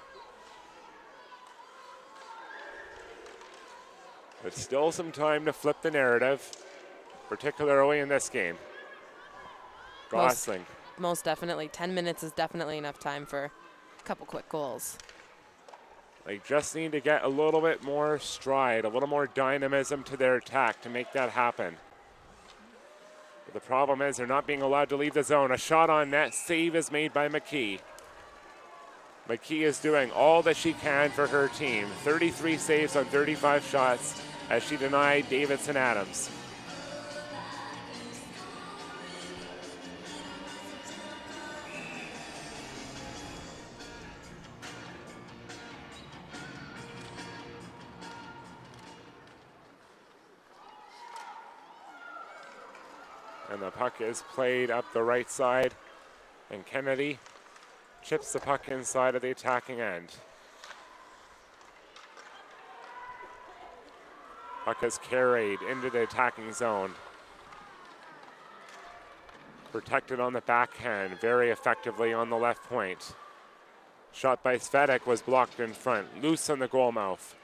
[SPEAKER 2] But still some time to flip the narrative, particularly in this game. Gosling.
[SPEAKER 3] Most definitely. 10 minutes is definitely enough time for a couple quick goals.
[SPEAKER 2] They just need to get a little bit more stride, a little more dynamism to their attack to make that happen. But the problem is they're not being allowed to leave the zone. A shot on net, save is made by McKee. McKee is doing all that she can for her team. 33 saves on 35 shots as she denied Davidson Adams. And the puck is played up the right side, and Kennedy chips the puck inside of the attacking end. Puck is carried into the attacking zone. Protected on the backhand very effectively on the left point. Shot by Svedek was blocked in front, loose on the goal mouth,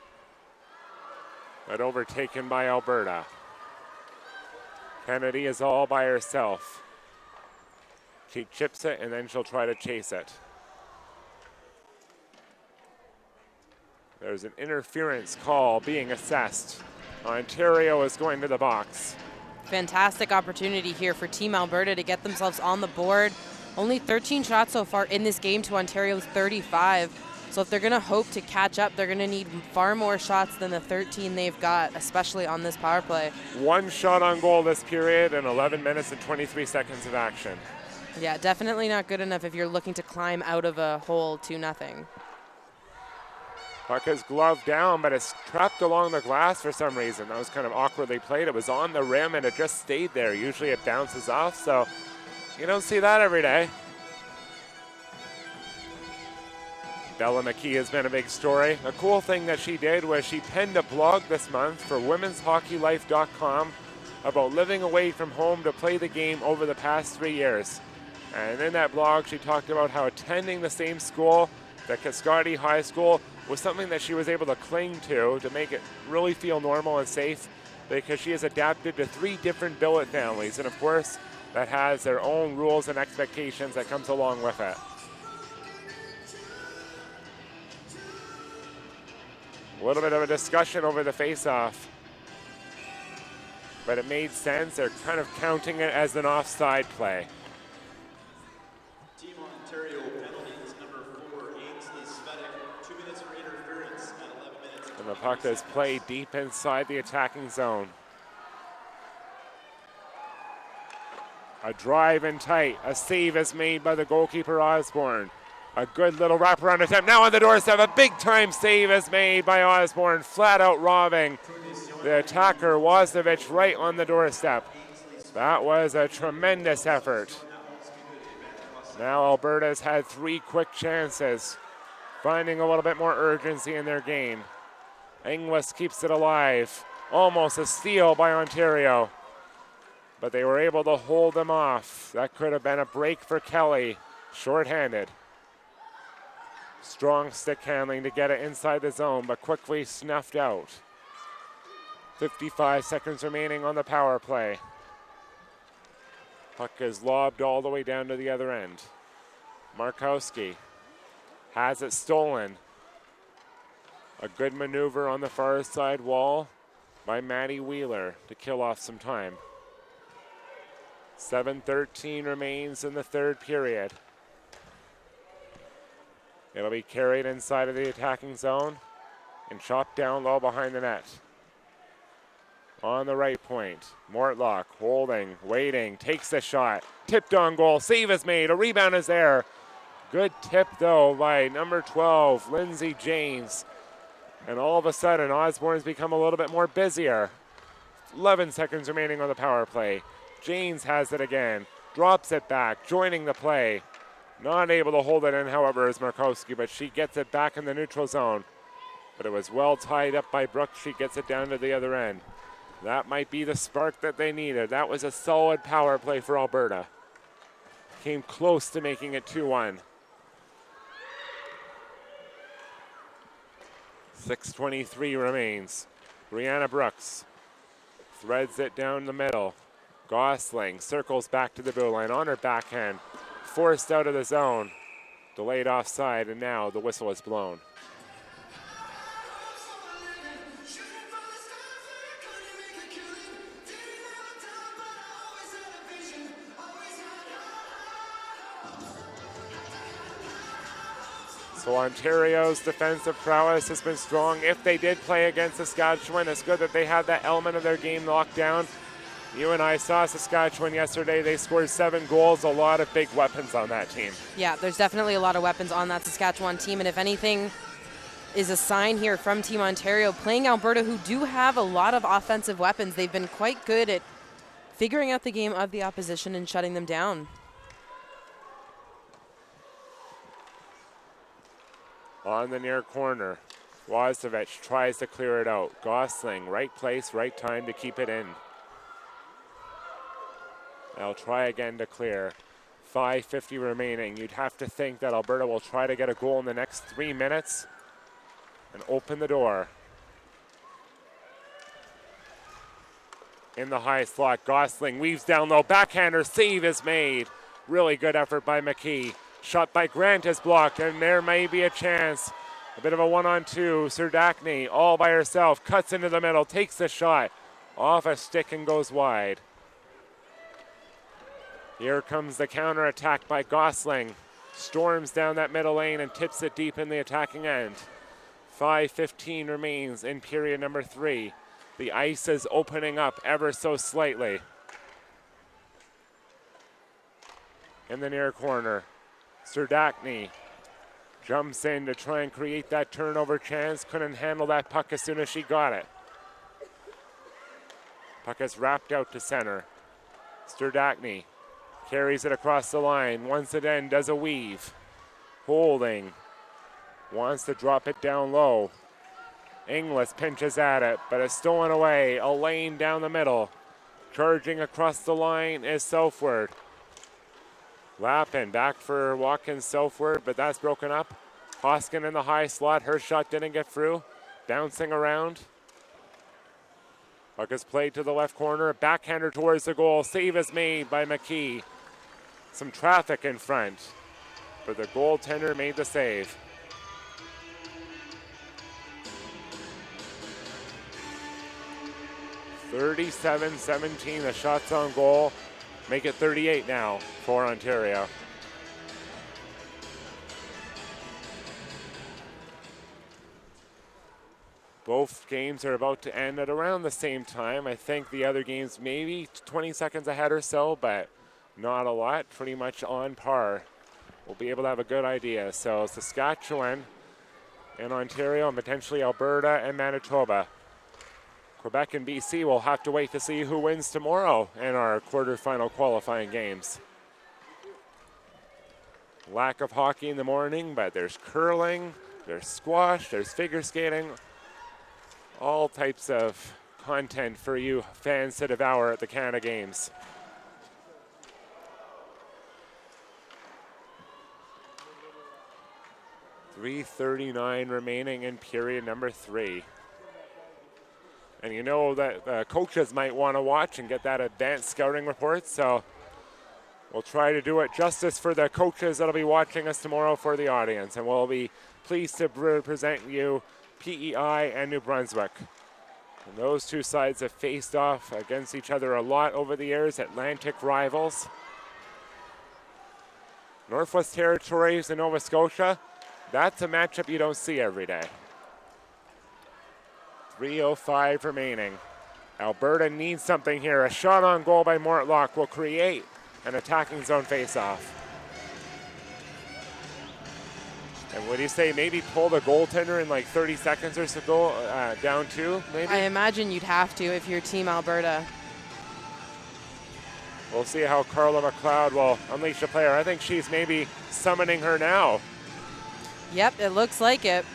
[SPEAKER 2] but overtaken by Alberta. Kennedy is all by herself. She chips it and then she'll try to chase it. There's an interference call being assessed. Ontario is going to the box.
[SPEAKER 3] Fantastic opportunity here for Team Alberta to get themselves on the board. Only 13 shots so far in this game to Ontario's 35. So if they're going to hope to catch up, they're going to need far more shots than the 13 they've got, especially on this power play.
[SPEAKER 2] One shot on goal this period and 11 minutes and 23 seconds of action.
[SPEAKER 3] Yeah, definitely not good enough if you're looking to climb out of a hole 2-0.
[SPEAKER 2] Puck is gloved down, but it's trapped along the glass for some reason. That was kind of awkwardly played. It was on the rim and it just stayed there. Usually it bounces off, so you don't see that every day. Bella McKee has been a big story. A cool thing that she did was she penned a blog this month for womenshockeylife.com about living away from home to play the game over the past 3 years. And in that blog, she talked about how attending the same school, the Cascadi High School, was something that she was able to cling to make it really feel normal and safe, because she has adapted to 3 different billet families. And of course, that has their own rules and expectations that comes along with it. A little bit of a discussion over the face-off, but it made sense. They're kind of counting it as an offside play.
[SPEAKER 1] Team Ontario penalties, number 4, Ainsley Svedek, 2 minutes for interference at 11 minutes.
[SPEAKER 2] And the puck is played deep inside the attacking zone. A drive in tight. A save is made by the goalkeeper Osborne. A good little wraparound attempt. Now on the doorstep, a big-time save is made by Osborne, flat out robbing the attacker Wozovich right on the doorstep. That was a tremendous effort. Now Alberta's had 3 quick chances, finding a little bit more urgency in their game. Inglis keeps it alive. Almost a steal by Ontario, but they were able to hold them off. That could have been a break for Kelly, shorthanded. Strong stick handling to get it inside the zone, but quickly snuffed out. 55 seconds remaining on the power play. Puck is lobbed all the way down to the other end. Markowski has it stolen. A good maneuver on the far side wall by Maddie Wheeler to kill off some time. 7:13 remains in the third period. It'll be carried inside of the attacking zone and chopped down low behind the net. On the right point, Mortlock holding, waiting, takes the shot. Tipped on goal, save is made, a rebound is there. Good tip though by number 12, Lindsay James. And all of a sudden, Osborne's become a little bit more busier. 11 seconds remaining on the power play. James has it again, drops it back, joining the play. Not able to hold it in, however, is Markowski, but she gets it back in the neutral zone. But it was well tied up by Brooks. She gets it down to the other end. That might be the spark that they needed. That was a solid power play for Alberta. Came close to making it 2-1. 6:23 remains. Brianna Brooks threads it down the middle. Gosling circles back to the blue line on her backhand. Forced out of the zone, delayed offside, and now the whistle is blown. So Ontario's defensive prowess has been strong. If they did play against Saskatchewan, it's good that they had that element of their game locked down. You and I saw Saskatchewan yesterday. They scored 7 goals, a lot of big weapons on that team.
[SPEAKER 3] Yeah, there's definitely a lot of weapons on that Saskatchewan team, and if anything is a sign here from Team Ontario playing Alberta, who do have a lot of offensive weapons. They've been quite good at figuring out the game of the opposition and shutting them down.
[SPEAKER 2] On the near corner, Wozovich tries to clear it out. Gosling, right place, right time to keep it in. They'll try again to clear. 5:50 remaining. You'd have to think that Alberta will try to get a goal in the next 3 minutes and open the door. In the high slot, Gosling weaves down low. Backhander save is made. Really good effort by McKee. Shot by Grant is blocked, and there may be a chance. A bit of a 1-on-2. Serdachny all by herself. Cuts into the middle, takes the shot. Off a stick and goes wide. Here comes the counterattack by Gosling. Storms down that middle lane and tips it deep in the attacking end. 5:15 remains in period number 3. The ice is opening up ever so slightly. In the near corner, Serdachny Jumps in to try and create that turnover chance. Couldn't handle that puck as soon as she got it. Puck is wrapped out to center. Sterdakny carries it across the line. Once again, does a weave. Holding. Wants to drop it down low. Inglis pinches at it, but it's stolen away. A lane down the middle. Charging across the line is Southward. Lappin back for Watkins Southward, but that's broken up. Hoskin in the high slot. Her shot didn't get through. Bouncing around. Puck is played to the left corner. Backhander towards the goal. Save is made by McKee. Some traffic in front, but the goaltender made the save. (37-17), the shots on goal. Make it 38 now for Ontario. Both games are about to end at around the same time. I think the other games maybe 20 seconds ahead or so, but not a lot, pretty much on par. We'll be able to have a good idea. So Saskatchewan and Ontario and potentially Alberta and Manitoba. Quebec and BC will have to wait to see who wins tomorrow in our quarterfinal qualifying games. Lack of hockey in the morning, but there's curling, there's squash, there's figure skating, all types of content for you fans to devour at the Canada Games. .339 remaining in period number 3. And you know that coaches might want to watch and get that advanced scouting report, so we'll try to do it justice for the coaches that'll be watching us tomorrow for the audience. And we'll be pleased to present you PEI and New Brunswick. And those two sides have faced off against each other a lot over the years, Atlantic rivals. Northwest Territories and Nova Scotia, that's a matchup you don't see every day. 3:05 remaining. Alberta needs something here. A shot on goal by Mortlock will create an attacking zone faceoff. And what do you say, maybe pull the goaltender in like 30 seconds or so, down 2, maybe?
[SPEAKER 3] I imagine you'd have to if you're Team Alberta.
[SPEAKER 2] We'll see how Carla McLeod will unleash a player. I think she's maybe summoning her now.
[SPEAKER 3] Yep, it looks like it.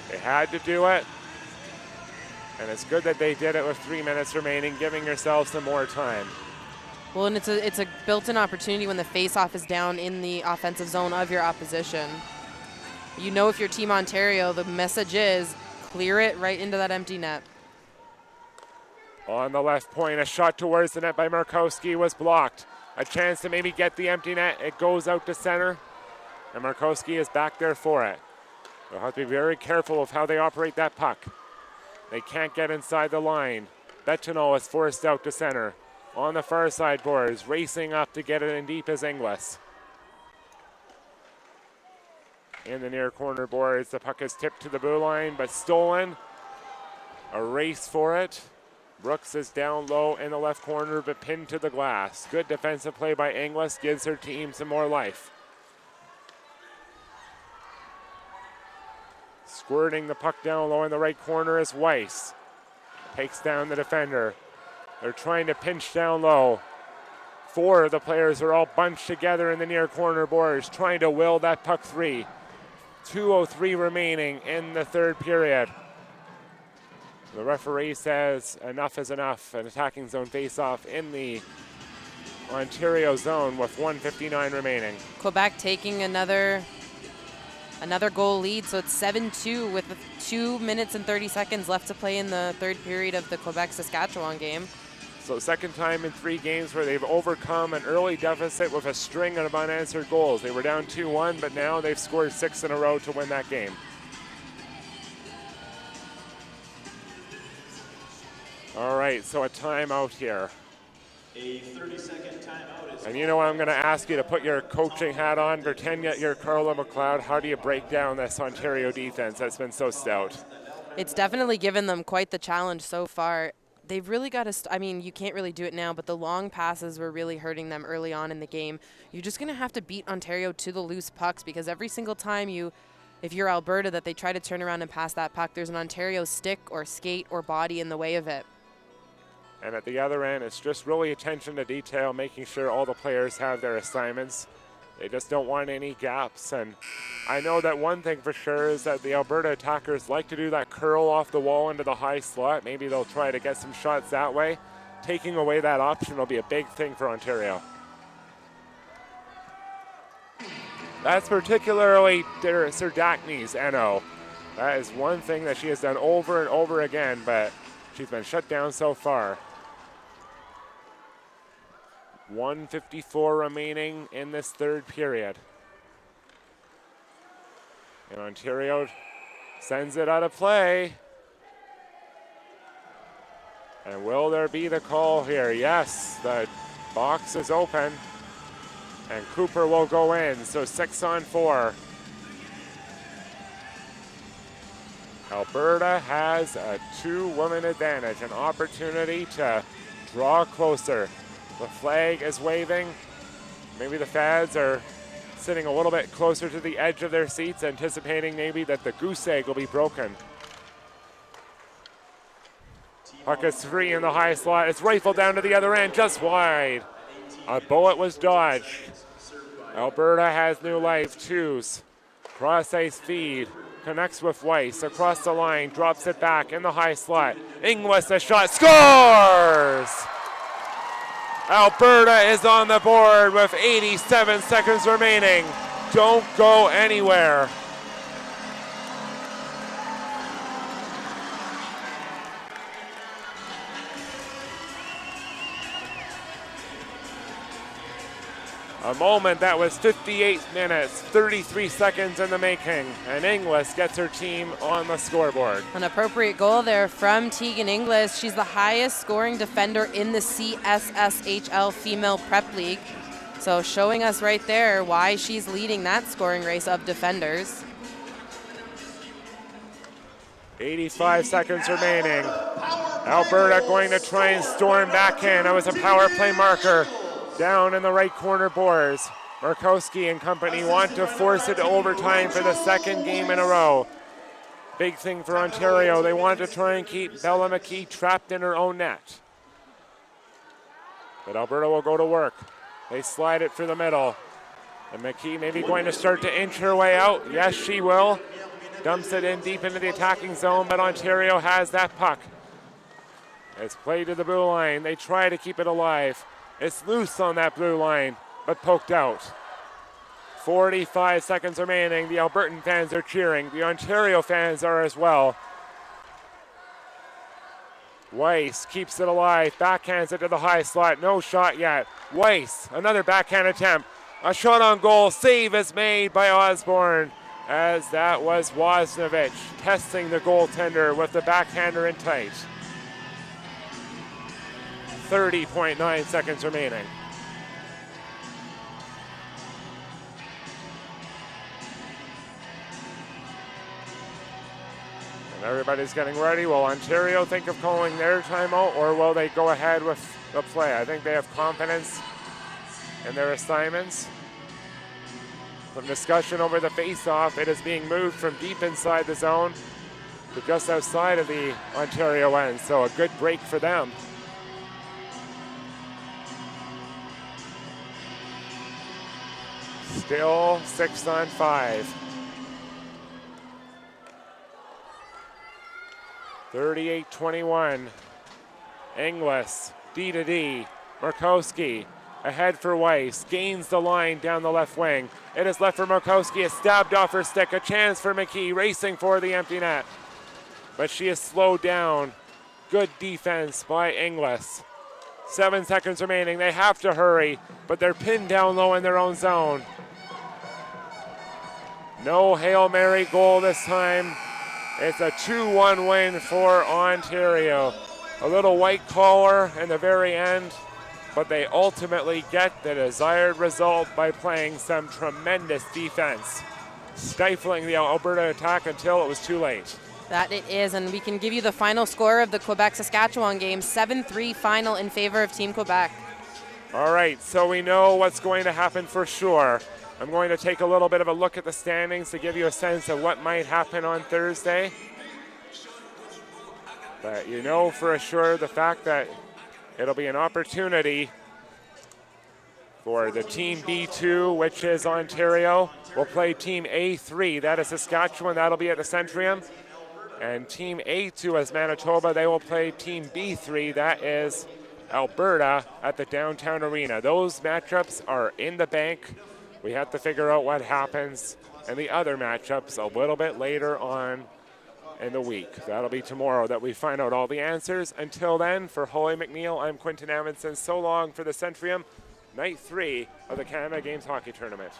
[SPEAKER 2] They had to do it. And it's good that they did it with 3 minutes remaining, giving yourselves some more time.
[SPEAKER 3] Well, and it's a built-in opportunity when the face-off is down in the offensive zone of your opposition. You know, if you're Team Ontario, the message is clear it right into that empty net.
[SPEAKER 2] On the left point, a shot towards the net by Markowski was blocked. A chance to maybe get the empty net. It goes out to center, and Markowski is back there for it. They'll have to be very careful of how they operate that puck. They can't get inside the line. Bettineau is forced out to center. On the far side boards, racing up to get it in deep is Inglis. In the near corner boards, the puck is tipped to the blue line, but stolen. A race for it. Brooks is down low in the left corner, but pinned to the glass. Good defensive play by Inglis, gives her team some more life. Squirting the puck down low in the right corner is Weiss. Takes down the defender. They're trying to pinch down low. 4 of the players are all bunched together in the near corner boards, trying to will that puck 3. 2:03 remaining in the third period. The referee says enough is enough. An attacking zone face-off in the Ontario zone with 1:59 remaining.
[SPEAKER 3] Quebec taking another goal lead, so it's 7-2 with 2 minutes and 30 seconds left to play in the third period of the Quebec-Saskatchewan game.
[SPEAKER 2] So second time in 3 games where they've overcome an early deficit with a string of unanswered goals. They were down 2-1, but now they've scored 6 in a row to win that game. All right, so a timeout here.
[SPEAKER 1] A 30-second timeout is...
[SPEAKER 2] And you know what, I'm going to ask you to put your coaching hat on, pretend that you're Carla McLeod. How do you break down this Ontario defense that's been so stout?
[SPEAKER 3] It's definitely given them quite the challenge so far. they've really got to, I mean, you can't really do it now, but the long passes were really hurting them early on in the game. You're just going to have to beat Ontario to the loose pucks, because every single time if you're Alberta, that they try to turn around and pass that puck, there's an Ontario stick or skate or body in the way of it.
[SPEAKER 2] And at the other end, it's just really attention to detail, making sure all the players have their assignments. They just don't want any gaps. And I know that one thing for sure is that the Alberta attackers like to do that curl off the wall into the high slot. Maybe they'll try to get some shots that way. Taking away that option will be a big thing for Ontario. That's particularly Sir Dacne's NO. That is one thing that she has done over and over again, but she's been shut down so far. 1:54 remaining in this third period. And Ontario sends it out of play. And will there be the call here? Yes, the box is open. And Cooper will go in, so 6-on-4. Alberta has a 2-woman advantage, an opportunity to draw closer. The flag is waving. Maybe the Fads are sitting a little bit closer to the edge of their seats, anticipating maybe that the goose egg will be broken. Puck is free in the high slot. It's rifled down to the other end, just wide. A bullet was dodged. Alberta has new life. Twos. Cross ice feed. Connects with Weiss. Across the line. Drops it back in the high slot. Inglis a shot. Scores! Alberta is on the board with 87 seconds remaining. Don't go anywhere. A moment that was 58 minutes, 33 seconds in the making, and Inglis gets her team on the scoreboard.
[SPEAKER 3] An appropriate goal there from Tegan Inglis. She's the highest scoring defender in the CSSHL Female Prep League. So showing us right there why she's leading that scoring race of defenders.
[SPEAKER 2] 85 seconds remaining. Alberta going to try and storm back in. That was a power play marker. Down in the right corner boards. Markowski and company want to force it to overtime for the second game in a row. Big thing for Ontario. They want to try and keep Bella McKee trapped in her own net. But Alberta will go to work. They slide it through the middle. And McKee maybe going to start to inch her way out. Yes, she will. Dumps it in deep into the attacking zone, but Ontario has that puck. It's played to the blue line. They try to keep it alive. It's loose on that blue line, but poked out. 45 seconds remaining. The Albertan fans are cheering. The Ontario fans are as well. Weiss keeps it alive. Backhands it to the high slot. No shot yet. Weiss, another backhand attempt. A shot on goal. Save is made by Osborne, as that was Woznovich testing the goaltender with the backhander in tight. 30.9 seconds remaining. And everybody's getting ready. Will Ontario think of calling their timeout, or will they go ahead with the play? I think they have confidence in their assignments. Some discussion over the face-off. It is being moved from deep inside the zone to just outside of the Ontario end, so a good break for them. Still 6-on-5. 38-21. Inglis, D to D. Markowski ahead for Weiss. Gains the line down the left wing. It is left for Markowski. It's stabbed off her stick. A chance for McKee racing for the empty net. But she is slowed down. Good defense by Inglis. 7 seconds remaining. They have to hurry, but they're pinned down low in their own zone. No Hail Mary goal this time. It's a 2-1 win for Ontario. A little white collar in the very end, but they ultimately get the desired result by playing some tremendous defense, stifling the Alberta attack until it was too late.
[SPEAKER 3] That it is, and we can give you the final score of the Quebec-Saskatchewan game, 7-3 final in favor of Team Quebec.
[SPEAKER 2] All right, so we know what's going to happen for sure. I'm going to take a little bit of a look at the standings to give you a sense of what might happen on Thursday. But you know for sure the fact that it'll be an opportunity for the Team B2, which is Ontario, will play Team A3. That is Saskatchewan. That'll be at the Centrium. And Team A2 is Manitoba. They will play Team B3. That is Alberta at the Downtown Arena. Those matchups are in the bank. We have to figure out what happens in the other matchups a little bit later on in the week. That'll be tomorrow that we find out all the answers. Until then, for Holly McNeil, I'm Quinton Amundsen. So long for the Centrium, Night 3 of the Canada Games Hockey Tournament.